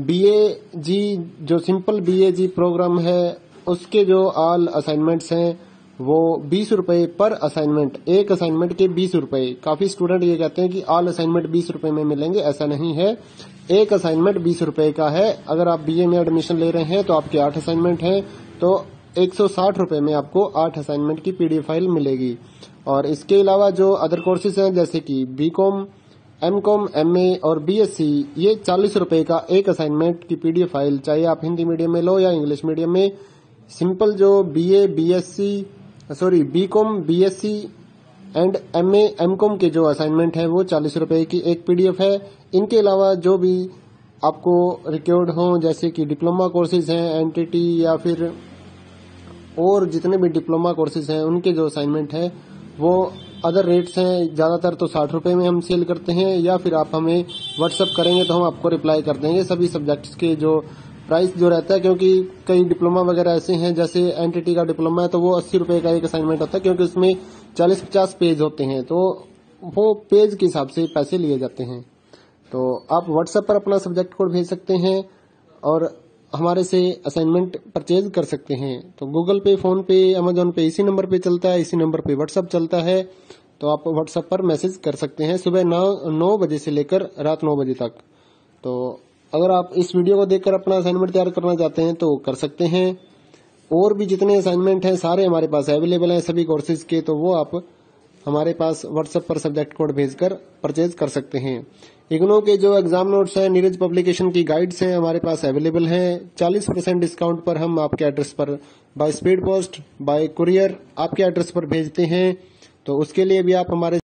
BAG जो सिंपल BAG प्रोग्राम है उसके जो ऑल असाइनमेंट्स हैं वो 20 रुपए पर असाइनमेंट, एक असाइनमेंट के 20 रुपए। काफी स्टूडेंट ये कहते हैं कि ऑल असाइनमेंट 20 रुपए में मिलेंगे, ऐसा नहीं है। एक असाइनमेंट 20 रुपए का है। अगर आप BA में एडमिशन ले रहे हैं तो आपके 8 असाइनमेंट हैं तो 160 में आपको 8 असाइनमेंट की PDF फाइल मिलेगी। और इसके अलावा जो अदर कोर्सेज हैं जैसे कि BCom, MCom, MA और BSc, ये 40 रुपए का एक असाइनमेंट की PDF फाइल, चाहे आप हिंदी मीडियम में लो या इंग्लिश मीडियम में। सिंपल जो BCom, BSc and MA, MCom के जो असाइनमेंट है वो 40 रुपए की एक PDF है। इनके अलावा जो भी आपको रिक्वायर्ड हो जैसे कि डिप्लोमा कोर्सेज हैं, NTT या फिर और जितने भी डिप्लोमा कोर्सेज हैं उनके जो असाइनमेंट है वो अदर रेट्स हैं। ज्यादातर तो 60 रुपए में हम सेल करते हैं, या फिर आप हमें व्हाट्सअप करेंगे तो हम आपको रिप्लाई कर देंगे सभी सब्जेक्ट्स के जो प्राइस जो रहता है। क्योंकि कई डिप्लोमा वगैरह ऐसे हैं, जैसे NTT का डिप्लोमा है तो वो 80 रुपए का एक असाइनमेंट होता है, क्योंकि उसमें 40-50 पेज होते हैं, तो वो पेज के हिसाब से पैसे लिए जाते हैं। तो आप व्हाट्सएप पर अपना सब्जेक्ट कोड भेज सकते हैं और हमारे से असाइनमेंट परचेज कर सकते हैं। तो गूगल पे, फोन पे, अमेजोन पे इसी नंबर पे चलता है, इसी नंबर पे व्हाट्सएप चलता है। तो आप व्हाट्सएप पर मैसेज कर सकते हैं सुबह 9 बजे से लेकर रात 9 बजे तक। तो अगर आप इस वीडियो को देखकर अपना असाइनमेंट तैयार करना चाहते हैं तो कर सकते हैं। और भी जितने असाइनमेंट हैं सारे हमारे पास अवेलेबल हैं सभी कोर्सेज के, तो वो आप हमारे पास व्हाट्सएप पर सब्जेक्ट कोड भेजकर परचेज कर सकते हैं। इग्नो के जो एग्जाम नोट्स हैं, नीरज पब्लिकेशन की गाइड्स हैं हमारे पास अवेलेबल हैं। 40% डिस्काउंट पर हम आपके एड्रेस पर by speed post, bye courier आपके एड्रेस पर भेजते हैं। तो उसके लिए भी आप हमारे